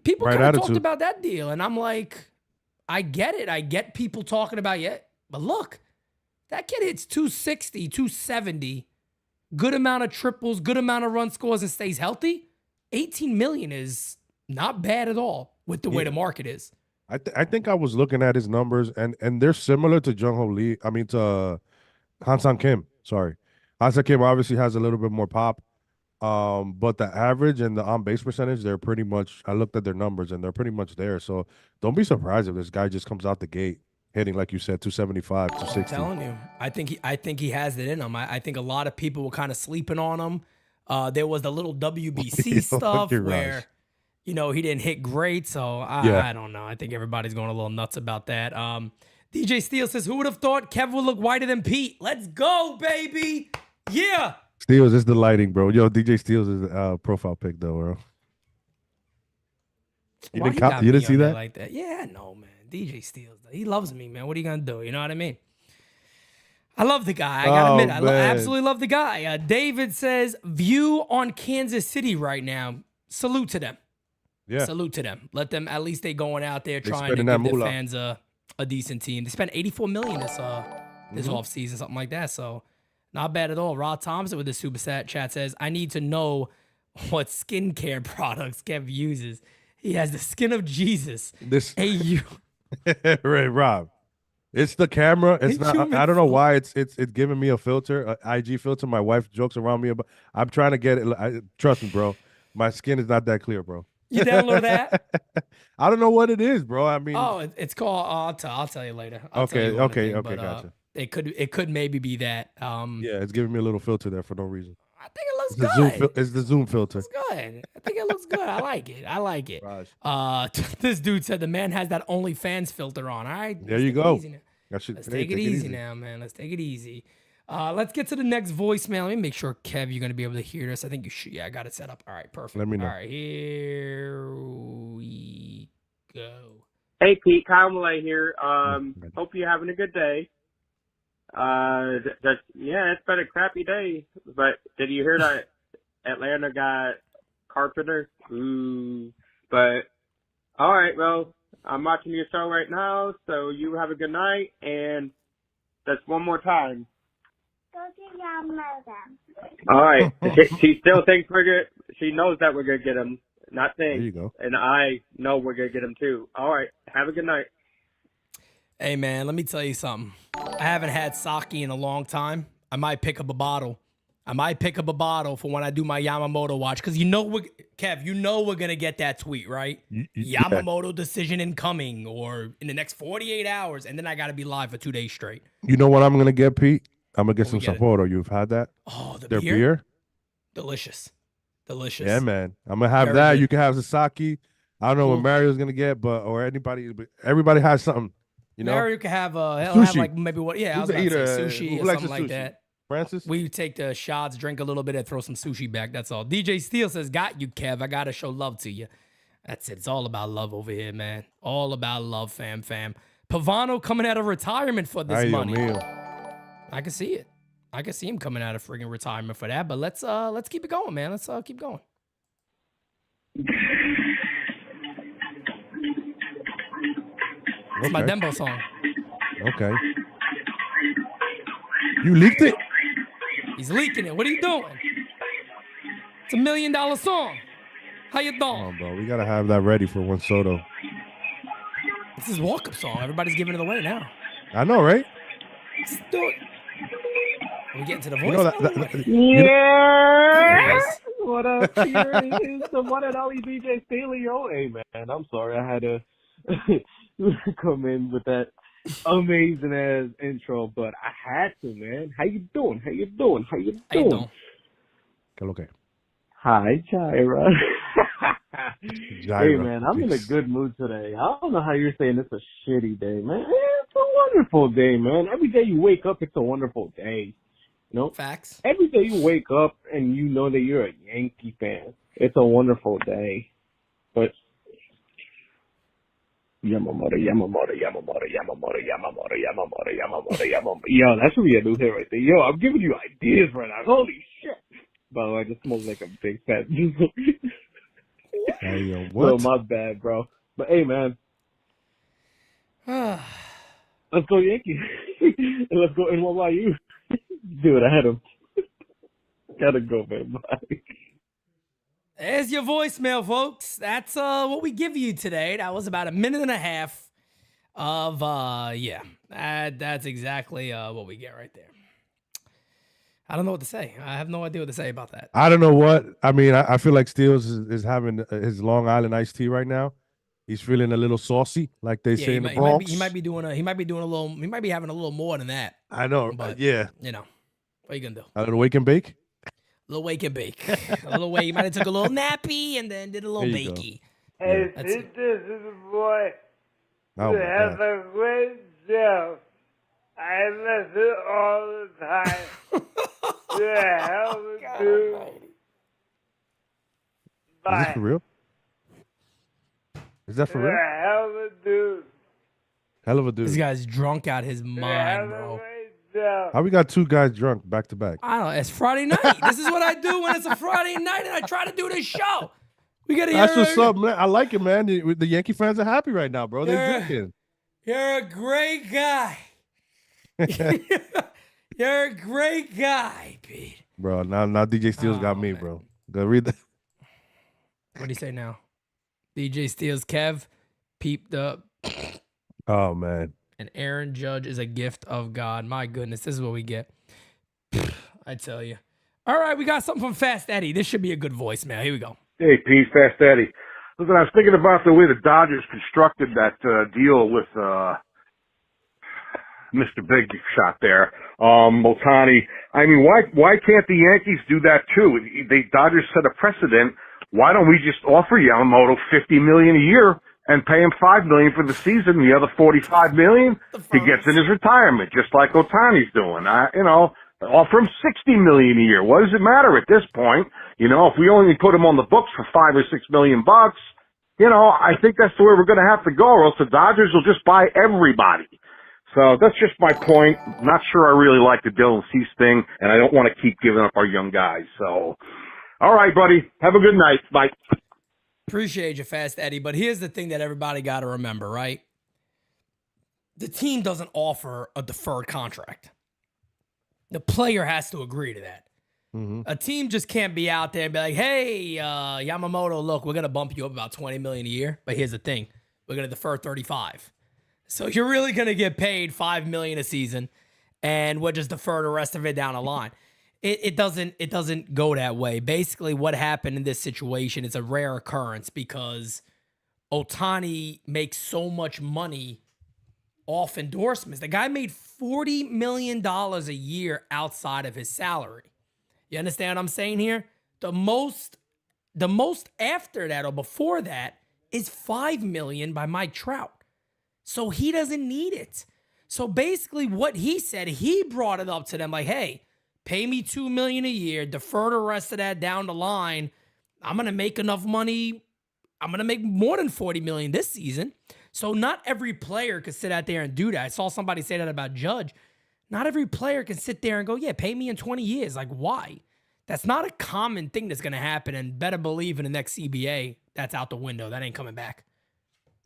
people Right kind of talked attitude. about that deal. And I'm like, I get it. I get people talking about it. But look, that kid hits 260, 270. Good amount of triples, good amount of run scores, and stays healthy. 18 million is not bad at all with the way the market is. I think I was looking at his numbers, and they're similar to Jung Ho Lee. I mean, to Han-Sang Kim. Sorry. Han-Sang Kim obviously has a little bit more pop. But the average and the on-base percentage, they're pretty much, I looked at their numbers, and they're pretty much there. So don't be surprised if this guy just comes out the gate hitting, like you said, 275, 260. I'm telling you, I think he has it in him. I think a lot of people were kind of sleeping on him. There was the little WBC stuff where, he didn't hit great. So I don't know. I think everybody's going a little nuts about that. DJ Steele says, who would have thought Kev would look whiter than Pete? Let's go, baby. Yeah. Steels is the lighting, bro. Yo, DJ Steels is profile pic though, bro. You Why didn't, got you me didn't see on there that? like that? Yeah, I know, man. DJ Steele, he loves me, man. What are you gonna do? You know what I mean? I love the guy. I gotta admit, I absolutely love the guy. David says, view on Kansas City right now. Salute to them. Yeah. Salute to them. Let them, at least they going out there trying to spending give that their moolah. fans a decent team. They spent $84 million this offseason, something like that. So not bad at all. Rod Thompson with the super chat says, I need to know what skincare products Kev uses. He has the skin of Jesus. Hey, you. Right, Rob. It's the camera. It's not. I don't know why it's giving me a filter, an IG filter. My wife jokes around me about. I'm trying to get it. Trust me, bro. My skin is not that clear, bro. You download that? I don't know what it is, bro. I mean, it's called. I'll tell you later. Okay, gotcha. It could maybe be that. Yeah, it's giving me a little filter there for no reason. I think it looks good. It's the Zoom filter. It's good. I think it looks good. I like it. Raj. This dude said the man has that OnlyFans filter on. All right. There you go. Let's take it easy now, man. Let's take it easy. Let's get to the next voicemail. Let me make sure, Kev, you're going to be able to hear this. I think you should. Yeah, I got it set up. All right, perfect. Let me know. All right, here we go. Hey, Pete, Kamala here. Hope you're having a good day. It's been a crappy day, but did you hear that Atlanta got Carpenter? Ooh. But, all right, well, I'm watching your show right now, so you have a good night, and that's one more time. Go to Yamamoto. All right. She still thinks we're good. She knows that we're going to get him. Not thinks. There you go. And I know we're going to get him, too. All right. Have a good night. Hey, man, let me tell you something. I haven't had sake in a long time. I might pick up a bottle. For when I do my Yamamoto watch. Because Kev, we're going to get that tweet, right? Yamamoto decision incoming or in the next 48 hours. And then I got to be live for 2 days straight. You know what I'm going to get, Pete? I'm going to get some Sapporo. You've had that? Oh, their beer? Delicious. Yeah, man. I'm going to have that. Good. You can have the sake. I don't know what Mario's going to get, or anybody. But everybody has something. You know? Mario could have sushi. Have like maybe what? Yeah, I was about to say sushi or something like that. Francis? We take the shots, drink a little bit, and throw some sushi back. That's all. DJ Steele says, got you, Kev. I got to show love to you. That's it. It's all about love over here, man. All about love, fam. Pavano coming out of retirement for this money. I can see it. I can see him coming out of friggin' retirement for that. But let's keep it going, man. Let's keep going. It's my Dembo song. Okay. You leaked it? He's leaking it. What are you doing? It's $1 million song. How you doing? Oh, bro, we gotta have that ready for Juan Soto. This is walk-up song. Everybody's giving it away now. I know, right? Let's do it. Are we getting to the voice? What up, here is the one and only DJ Steelio. Hey, man, I'm sorry. I had to come in with that amazing ass intro, but I had to, man. How you doing? Okay. Hi, Jaira. Hey, man, I'm in a good mood today. I don't know how you're saying it's a shitty day, man. It's a wonderful day, man. Every day you wake up, it's a wonderful day. You know? Facts. Every day you wake up and you know that you're a Yankee fan. It's a wonderful day. But Yamamoto. Yo, that should be a new hit right there. Yo, I'm giving you ideas right now. Holy shit. By the way, I just smoked like a big fat. Hey, yo, what? So my bad, bro. But hey, man. Let's go Yankees. And let's go NYU. Dude, I had him. Gotta go, man. Bye. There's your voicemail, folks. That's what we give you today. That was about a minute and a half of, that's exactly what we get right there. I don't know what to say. I have no idea what to say about that. I don't know what. I mean, I feel like Steels is having his Long Island iced tea right now. He's feeling a little saucy, like they say in the Bronx. He might be having a little more than that. I know, but yeah. You know, what are you gonna do? A little wake and bake? A little wake and bake. A little wake. He might have took a little nappy and then did a little bakey. Hey, this is boy. Oh, Have a great myself. I listen all the time. The hell of a dude. Is this for real? Is that for real? The hell of a dude. Hell of a dude. This guy's drunk out his mind, bro. How we got two guys drunk back to back? I don't know. It's Friday night. This is what I do when it's a Friday night and I try to do this show. We gotta That's hear what's up, man. I like it, man. The Yankee fans are happy right now, bro. They're drinking. You're a great guy. You're a great guy, Pete. Bro, now DJ Steele's got me, bro. Go read that. What do you say now? DJ Steele's Kev peeped up. Oh, man. And Aaron Judge is a gift of God. My goodness, this is what we get. I tell you. All right, we got something from Fast Eddie. This should be a good voicemail. Here we go. Hey, Pete, Fast Eddie. Listen, I was thinking about the way the Dodgers constructed that deal with Mr. Big Shot there, Otani. I mean, why can't the Yankees do that too? The Dodgers set a precedent. Why don't we just offer Yamamoto $50 million a year and pay him $5 million for the season? The other $45 million, he gets in his retirement, just like Otani's doing. Offer him $60 million a year. What does it matter at this point? If we only put him on the books for $5 or $6 million, I think that's the way we're going to have to go, or else the Dodgers will just buy everybody. So that's just my point. Not sure I really like the Dylan Cease thing, and I don't want to keep giving up our young guys. So, all right, buddy. Have a good night. Bye. Appreciate you, Fast Eddie. But here's the thing that everybody got to remember, right? The team doesn't offer a deferred contract. The player has to agree to that. Mm-hmm. A team just can't be out there and be like, hey, Yamamoto, look, we're going to bump you up about $20 million a year. But here's the thing. We're going to defer 35. So you're really going to get paid $5 million a season, and we'll just defer the rest of it down the line. It doesn't go that way. Basically, what happened in this situation is a rare occurrence because Otani makes so much money off endorsements. The guy made $40 million a year outside of his salary. You understand what I'm saying here? The most after that or before that is $5 million by Mike Trout. So he doesn't need it. So basically what he said, he brought it up to them like, hey, pay me $2 million a year, defer the rest of that down the line. I'm going to make enough money. I'm going to make more than $40 million this season. So not every player could sit out there and do that. I saw somebody say that about Judge. Not every player can sit there and go, yeah, pay me in 20 years. Like, why? That's not a common thing that's going to happen. And better believe in the next CBA, that's out the window. That ain't coming back.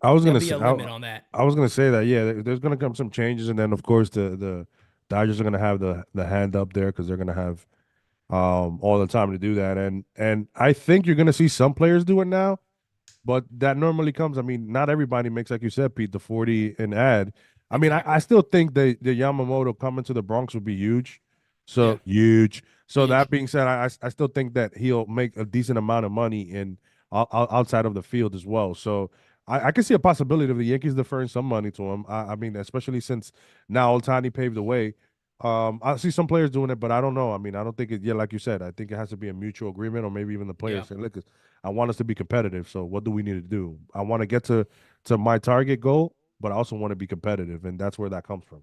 I was gonna say say a limit on that. I was gonna say that, yeah, there's gonna come some changes, and then of course the Dodgers are gonna have the hand up there because they're gonna have all the time to do that, and I think you're gonna see some players do it now, but that normally comes. I mean, not everybody makes, like you said, Pete, the 40 and add. I mean, I still think the Yamamoto coming to the Bronx would be huge, huge. So that being said, I still think that he'll make a decent amount of money in outside of the field as well. So. I can see a possibility of the Yankees deferring some money to him. I mean, especially since now Otani paved the way. I see some players doing it, but I don't know. I mean, I don't think it. Yeah, like you said, I think it has to be a mutual agreement, or maybe even the players say, "Look, I want us to be competitive. So what do we need to do? I want to get to my target goal, but I also want to be competitive, and that's where that comes from."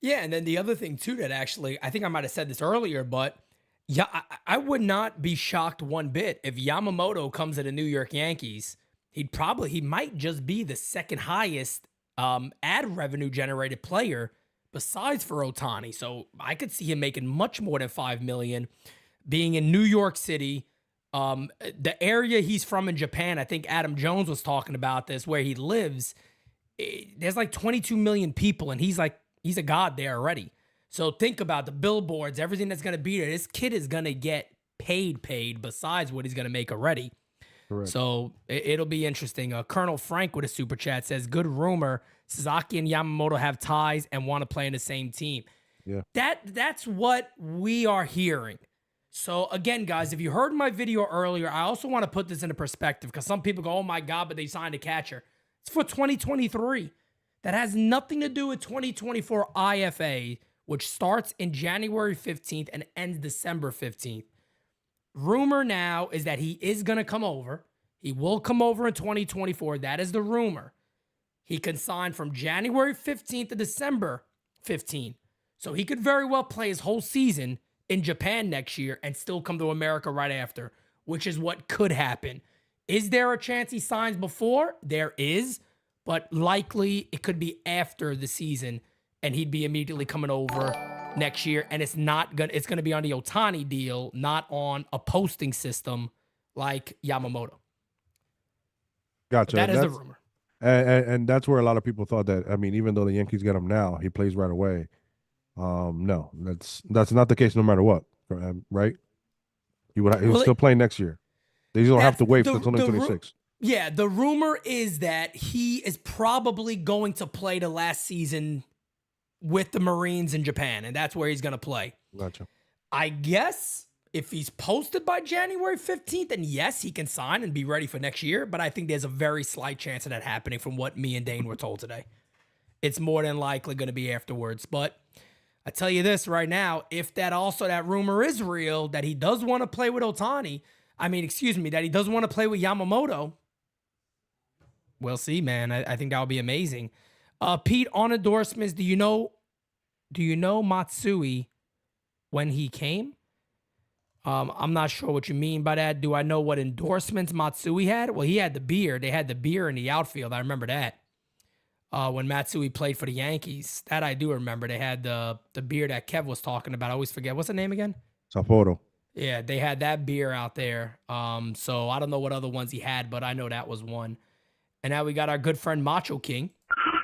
Yeah, and then the other thing too that actually, I think I might have said this earlier, but yeah, I would not be shocked one bit if Yamamoto comes to the New York Yankees. He might just be the second highest ad revenue generated player besides for Otani. So I could see him making much more than $5 million, being in New York City. The area he's from in Japan, I think Adam Jones was talking about this, where he lives. There's like 22 million people, and he's a god there already. So think about the billboards, everything that's going to be there. This kid is going to get paid besides what he's going to make already. Correct. So it'll be interesting. Colonel Frank with a super chat says, good rumor, Sasaki and Yamamoto have ties and want to play in the same team. Yeah. That's what we are hearing. So again, guys, if you heard my video earlier, I also want to put this into perspective because some people go, oh my God, but they signed a catcher. It's for 2023. That has nothing to do with 2024 IFA, which starts in January 15th and ends December 15th. Rumor now is that he is going to come over. He will come over in 2024. That is the rumor. He can sign from January 15th to December 15th. So he could very well play his whole season in Japan next year and still come to America right after, which is what could happen. Is there a chance he signs before? There is, but likely it could be after the season and he'd be immediately coming over next year. And it's going to be on the Ohtani deal, not on a posting system like Yamamoto. Gotcha. That is the rumor. And that's where a lot of people thought that, I mean, even though the Yankees get him now, he plays right away. No, that's not the case no matter what, right? He would still play next year. They don't have to wait until 2026. Yeah, the rumor is that he is probably going to play the last season with the Marines in Japan, and that's where he's going to play. Gotcha. I guess if he's posted by January 15th, then yes, he can sign and be ready for next year, but I think there's a very slight chance of that happening from what me and Dane were told today. It's more than likely going to be afterwards, but I tell you this right now, if that rumor is real, that he does want to play with Ohtani, that he does want to play with Yamamoto, we'll see, man. I think that would be amazing. Pete, on endorsements, do you know Matsui when he came? I'm not sure what you mean by that. Do I know what endorsements Matsui had? Well, he had the beer. They had the beer in the outfield. I remember that. When Matsui played for the Yankees. That I do remember. They had the beer that Kev was talking about. I always forget. What's the name again? Sapporo. Yeah, they had that beer out there. So I don't know what other ones he had, but I know that was one. And now we got our good friend Macho King.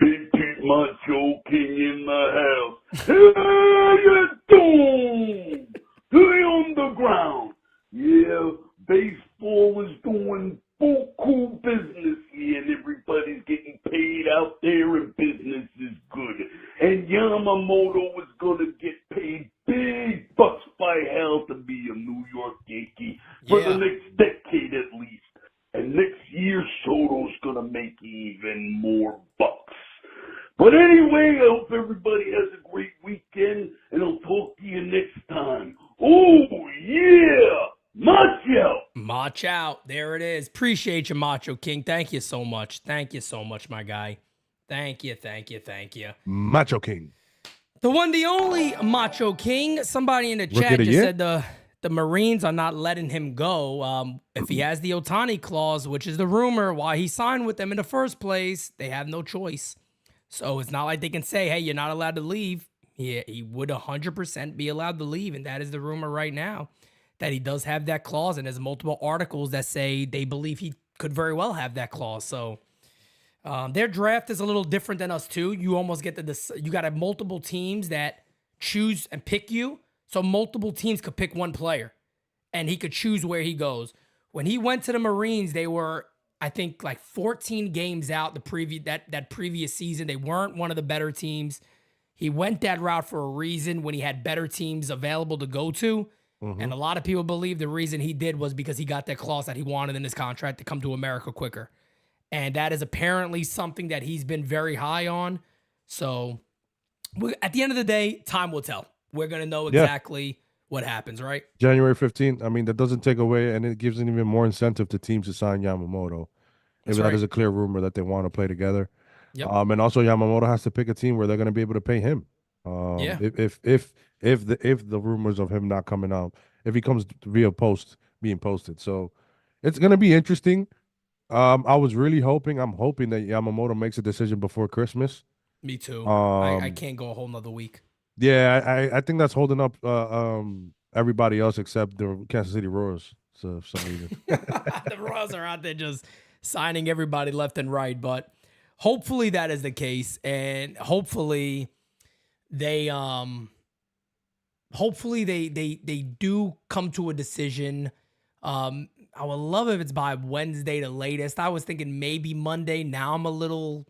Big Macho King in the house. How you doing? To the underground. Yeah, baseball is doing cool business here, and everybody's getting paid out there, and business is good. And Yamamoto is gonna get paid big bucks by hell to be a New York Yankee for the next decade at least. And next year, Soto's gonna make even more bucks. But anyway, I hope everybody has a great weekend, and I'll talk to you next time. Oh, yeah! March out! March out. There it is. Appreciate you, Macho King. Thank you so much. Thank you so much, my guy. Thank you. Macho King. The one, the only Macho King. Somebody in the chat just said the Marines are not letting him go. If he has the Ohtani clause, which is the rumor why he signed with them in the first place, they have no choice. So it's not like they can say, hey, you're not allowed to leave. He would 100% be allowed to leave, and that is the rumor right now, that he does have that clause, and there's multiple articles that say they believe he could very well have that clause. So their draft is a little different than us too. You almost get you got multiple teams that choose and pick you. So multiple teams could pick one player, and he could choose where he goes. When he went to the Marines, they were, I think, like 14 games out that previous season. They weren't one of the better teams. He went that route for a reason when he had better teams available to go to. Mm-hmm. And a lot of people believe the reason he did was because he got that clause that he wanted in his contract to come to America quicker. And that is apparently something that he's been very high on. So at the end of the day, time will tell. We're going to know exactly what happens, right? January 15th. I mean, that doesn't take away, and it gives an even more incentive to teams to sign Yamamoto. If that is a clear rumor that they want to play together. Yep. And also Yamamoto has to pick a team where they're going to be able to pay him. If the rumors of him not coming out, if he comes via being posted. So it's going to be interesting. I'm hoping that Yamamoto makes a decision before Christmas. Me too. I can't go a whole nother week. Yeah, I think that's holding up everybody else except the Kansas City Royals. So for some reason. The Royals are out there just signing everybody left and right, but hopefully that is the case, and hopefully they do come to a decision. I would love if it's by Wednesday the latest. I was thinking maybe Monday. Now I'm a little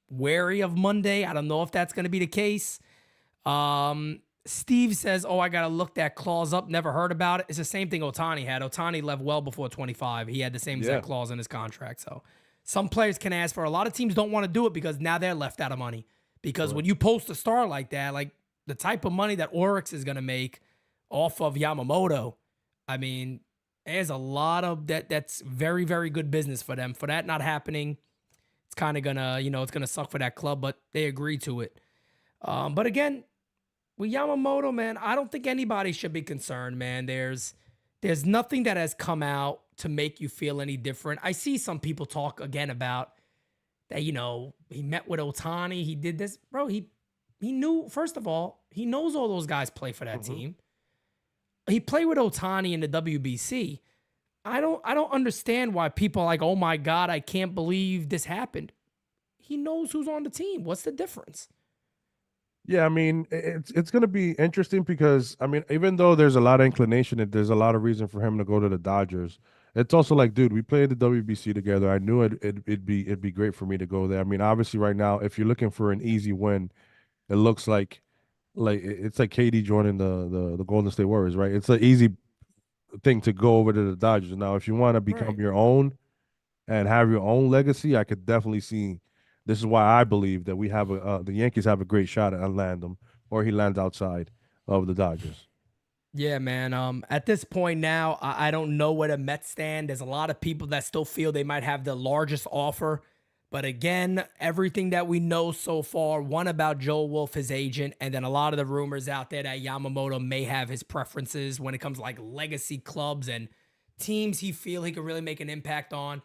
wary of Monday. I don't know if that's going to be the case. Steve says, I got to look that clause up. Never heard about it. It's the same thing Ohtani had. Ohtani left well before 25. He had the same exact clause in his contract. So some players can ask for it. A lot of teams don't want to do it because now they're left out of money. Because when you post a star like that, like the type of money that Oryx is going to make off of Yamamoto, I mean, there's a lot of that. That's very, very good business for them. For that not happening, it's kind of gonna, it's gonna suck for that club, but they agreed to it. But again, with Yamamoto, man, I don't think anybody should be concerned, man. There's nothing that has come out to make you feel any different. I see some people talk again about that, he met with Ohtani, he did this. Bro, he knew, first of all, he knows all those guys play for that team. He played with Ohtani in the WBC. I don't understand why people are like, oh my God, I can't believe this happened. He knows who's on the team. What's the difference? Yeah, I mean, it's going to be interesting because, I mean, even though there's a lot of inclination and there's a lot of reason for him to go to the Dodgers, it's also like, dude, we played the WBC together. I knew it'd be great for me to go there. I mean, obviously, right now, if you're looking for an easy win, it looks like it's like KD joining the Golden State Warriors, right? It's an easy thing to go over to the Dodgers. Now, if you want to become your own and have your own legacy, I could definitely see. This is why I believe that we have the Yankees have a great shot at land him, or he lands outside of the Dodgers. Yeah, man. At this point now, I don't know where the Mets stand. There's a lot of people that still feel they might have the largest offer. But again, everything that we know so far, one about Joe Wolf, his agent, and then a lot of the rumors out there that Yamamoto may have his preferences when it comes to like legacy clubs and teams he feel he could really make an impact on.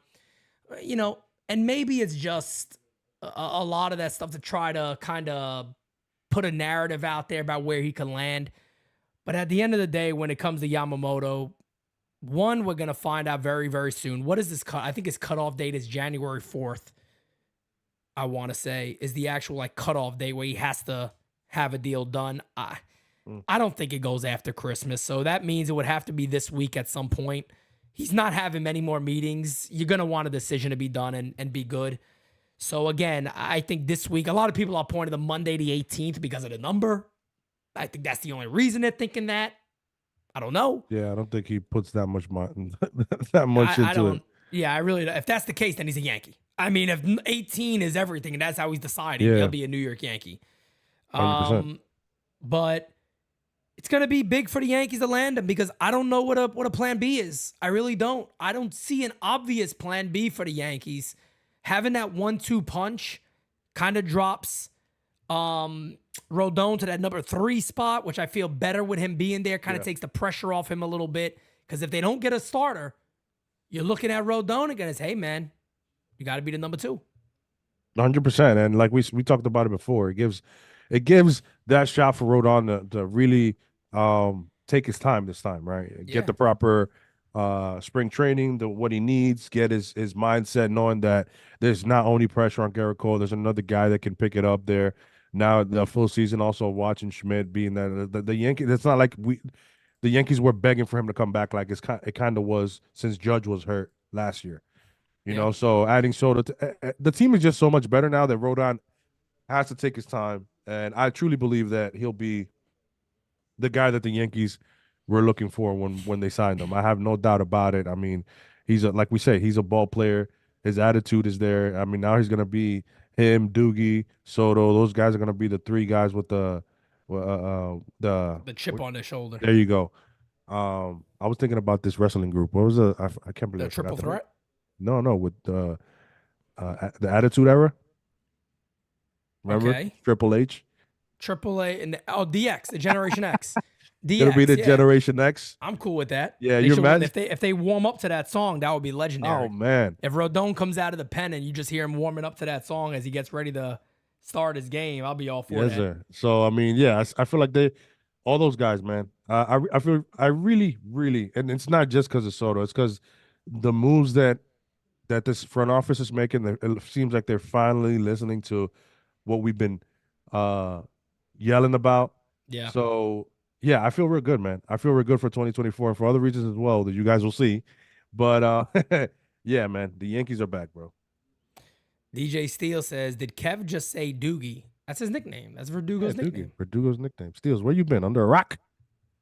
And maybe it's just a lot of that stuff to try to kind of put a narrative out there about where he can land. But at the end of the day, when it comes to Yamamoto, one, we're going to find out very, very soon. What is this cut? I think his cutoff date is January 4th. I want to say is the actual like cutoff date where he has to have a deal done. I don't think it goes after Christmas. So that means it would have to be this week at some point. He's not having many more meetings. You're going to want a decision to be done and be good. So again, I think this week, a lot of people are pointing to Monday the 18th because of the number. I think that's the only reason they're thinking that. I don't know. Yeah, I don't think he puts that much into it. Yeah, I really don't. If that's the case, then he's a Yankee. I mean, if 18 is everything and that's how he's deciding, he'll be a New York Yankee. 100%. But it's going to be big for the Yankees to land him because I don't know what a plan B is. I really don't. I don't see an obvious plan B for the Yankees. Having that 1-2 punch kind of drops Rodon to that number 3 spot, which I feel better with him being there. Kind of takes the pressure off him a little bit. Because if they don't get a starter, you're looking at Rodon again as, hey, man, you got to be the number 2. 100%. And like we talked about it before, it gives that shot for Rodon to really take his time this time, right? Get the proper spring training, what he needs, get his mindset, knowing that there's not only pressure on Garrett Cole, there's another guy that can pick it up there. Now the full season, also watching Schmidt being that the Yankees. It's not like the Yankees were begging for him to come back like it kind of was since Judge was hurt last year. You know, so adding Soto, the team is just so much better now that Rodon has to take his time, and I truly believe that he'll be the guy that the Yankees were looking for when they signed him. I have no doubt about it. I mean, like we say, he's a ball player. His attitude is there. I mean, now he's gonna be him, Doogie, Soto. Those guys are gonna be the 3 guys with the chip on their shoulder. There you go. I was thinking about this wrestling group. What was I can't believe the Triple Threat. No, with the Attitude Era. Remember Triple H, Triple A, and DX, the Generation X. DX, it'll be the Generation X. I'm cool with that. Yeah, you're mad. If they warm up to that song, that would be legendary. Oh man! If Rodon comes out of the pen and you just hear him warming up to that song as he gets ready to start his game, I'll be all for that. Sir. So I mean, I feel like all those guys, man. I really, and it's not just because of Soto. It's because the moves that this front office is making. It seems like they're finally listening to what we've been yelling about. Yeah. So yeah, I feel real good, man. I feel real good for 2024 and for other reasons as well that you guys will see. But yeah, man, the Yankees are back, bro. DJ Steele says, "Did Kev just say Doogie? That's his nickname. That's Verdugo's nickname. Verdugo's nickname. Steels, where you been? Under a rock?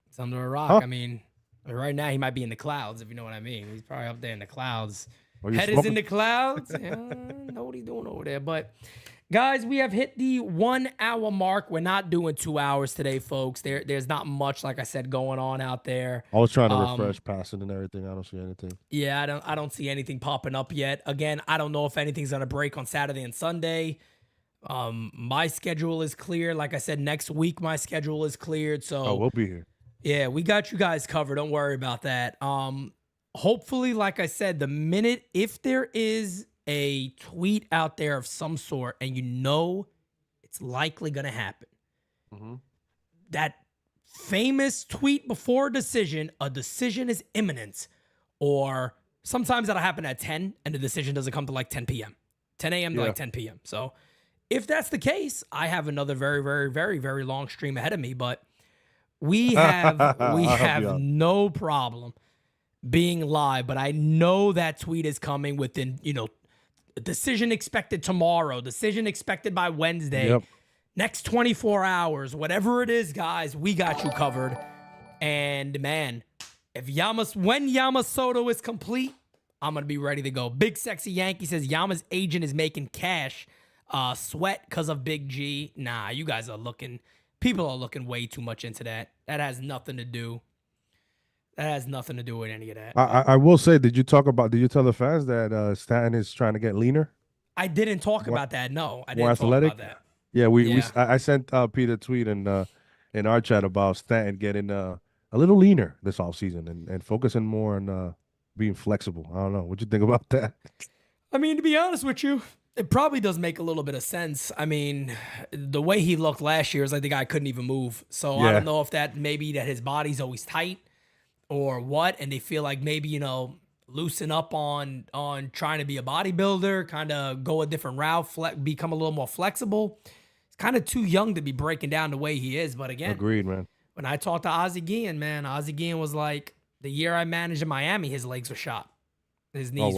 It's under a rock. Huh? I mean, right now he might be in the clouds, if you know what I mean. He's probably up there in the clouds. Head is in the clouds. Know what he's doing over there. But Guys, we have hit the 1 hour mark. We're not doing 2 hours today, folks. There's not much, like I said, going on out there. I was trying to refresh passing and everything. I don't see anything. Yeah, I don't see anything popping up yet. Again, I don't know if anything's gonna break on Saturday and Sunday. My schedule is clear. Like I said, next week my schedule is cleared. So we'll be here. Yeah, we got you guys covered. Don't worry about that. Hopefully, like I said, the minute if there is a tweet out there of some sort and you know it's likely going to happen, that famous tweet before a decision is imminent, or sometimes that'll happen at 10 and the decision doesn't come to like 10 p.m., 10 a.m. to like 10 p.m. So if that's the case, I have another very, very, very, very long stream ahead of me, but we have no problem being live, but I know that tweet is coming within, decision expected tomorrow, decision expected by Wednesday, next 24 hours, whatever it is, guys, we got you covered. And man, when Yamamoto is complete, I'm going to be ready to go. Big Sexy Yankee says Yama's agent is making cash sweat because of Big G. Nah, you guys are people are looking way too much into that. That has nothing to do. That has nothing to do with any of that. I will say, did you tell the fans that Stanton is trying to get leaner? I didn't talk about that. No, I didn't talk about that. Yeah, I sent Pete a tweet in our chat about Stanton getting a little leaner this offseason and focusing more on being flexible. I don't know. What you think about that? I mean, to be honest with you, it probably does make a little bit of sense. I mean, the way he looked last year is like the guy couldn't even move. So I don't know if that maybe that his body's always tight or what, and they feel like maybe, loosen up on trying to be a bodybuilder, kind of go a different route, become a little more flexible. He's kind of too young to be breaking down the way he is. But again, agreed, man. When I talked to Ozzie Guillen, Ozzie Guillen was like, the year I managed in Miami, his legs were shot. His knees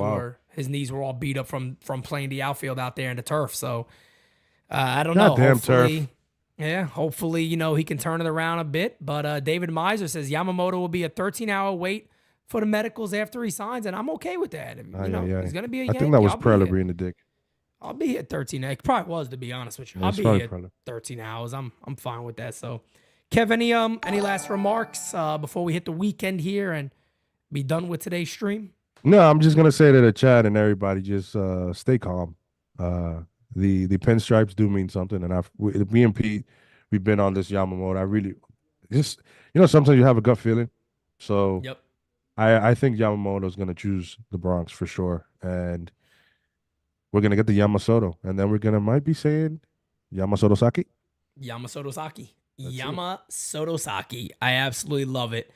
were all beat up from playing the outfield out there in the turf. So I don't know. Damn turf. Yeah, hopefully, he can turn it around a bit. But David Miser says Yamamoto will be a 13-hour wait for the medicals after he signs, and I'm okay with that. He's going to be a Yankee. I think that was Preller being the dick. I'll be here 13 hours. It probably was, to be honest with you. I'll be here 13 hours. I'm fine with that. So, Kev, any last remarks before we hit the weekend here and be done with today's stream? No, I'm just going to say to the chat and everybody, just stay calm. The pinstripes do mean something, and me and Pete, we've been on this Yamamoto. I really just sometimes you have a gut feeling. So I think Yamamoto is going to choose the Bronx for sure, and we're going to get the Yamamoto, and then might be saying Yamamoto Saki. Yamamoto Saki. Yamamoto Saki. I absolutely love it.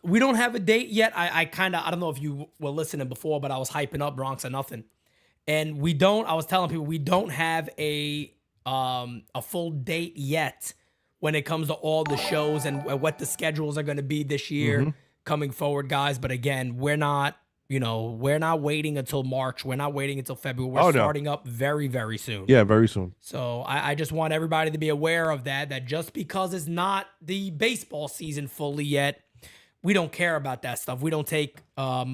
We don't have a date yet. I don't know if you were listening before, but I was hyping up Bronx or nothing. And I was telling people we don't have a full date yet when it comes to all the shows and what the schedules are going to be this year coming forward, guys. But again, we're not waiting until March. We're not waiting until February. We're starting up very, very soon. Yeah, very soon. So I just want everybody to be aware of that just because it's not the baseball season fully yet, we don't care about that stuff. We don't take a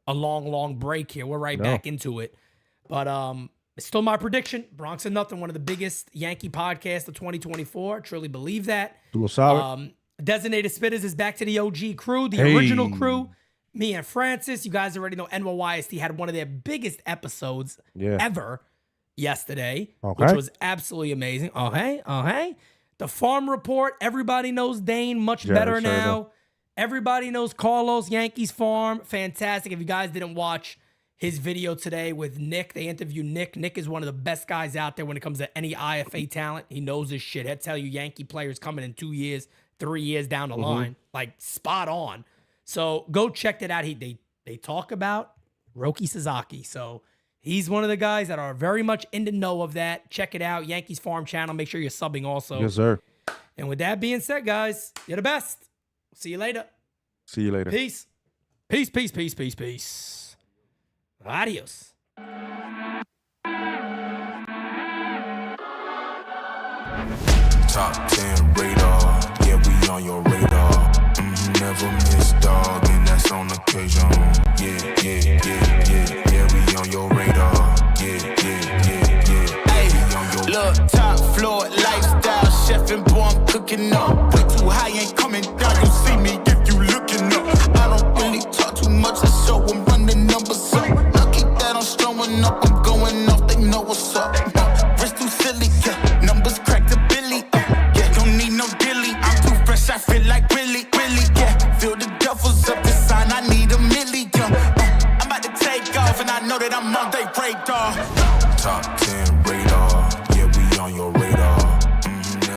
long break here. We're right back into it. But it's still my prediction. Bronx and Nothing, one of the biggest Yankee podcasts of 2024. I truly believe that. Designated Spitters is back to the OG crew, the original crew. Me and Francis, you guys already know NYYST had one of their biggest episodes ever yesterday, which was absolutely amazing. The Farm Report, everybody knows Dane much better now. Everybody knows Carlos, Yankees Farm. Fantastic. If you guys didn't watch his video today with Nick, they interviewed Nick. Nick is one of the best guys out there when it comes to any IFA talent. He knows his shit. He'll tell you Yankee players coming in 2 years, 3 years down the line. Like, spot on. So go check that out. They talk about Roki Sasaki. So he's one of the guys that are very much in the know of that. Check it out. Yankees Farm channel. Make sure you're subbing also. Yes, sir. And with that being said, guys, you're the best. See you later. See you later. Peace. Peace, peace, peace, peace, peace. Adios. Top 10 radar.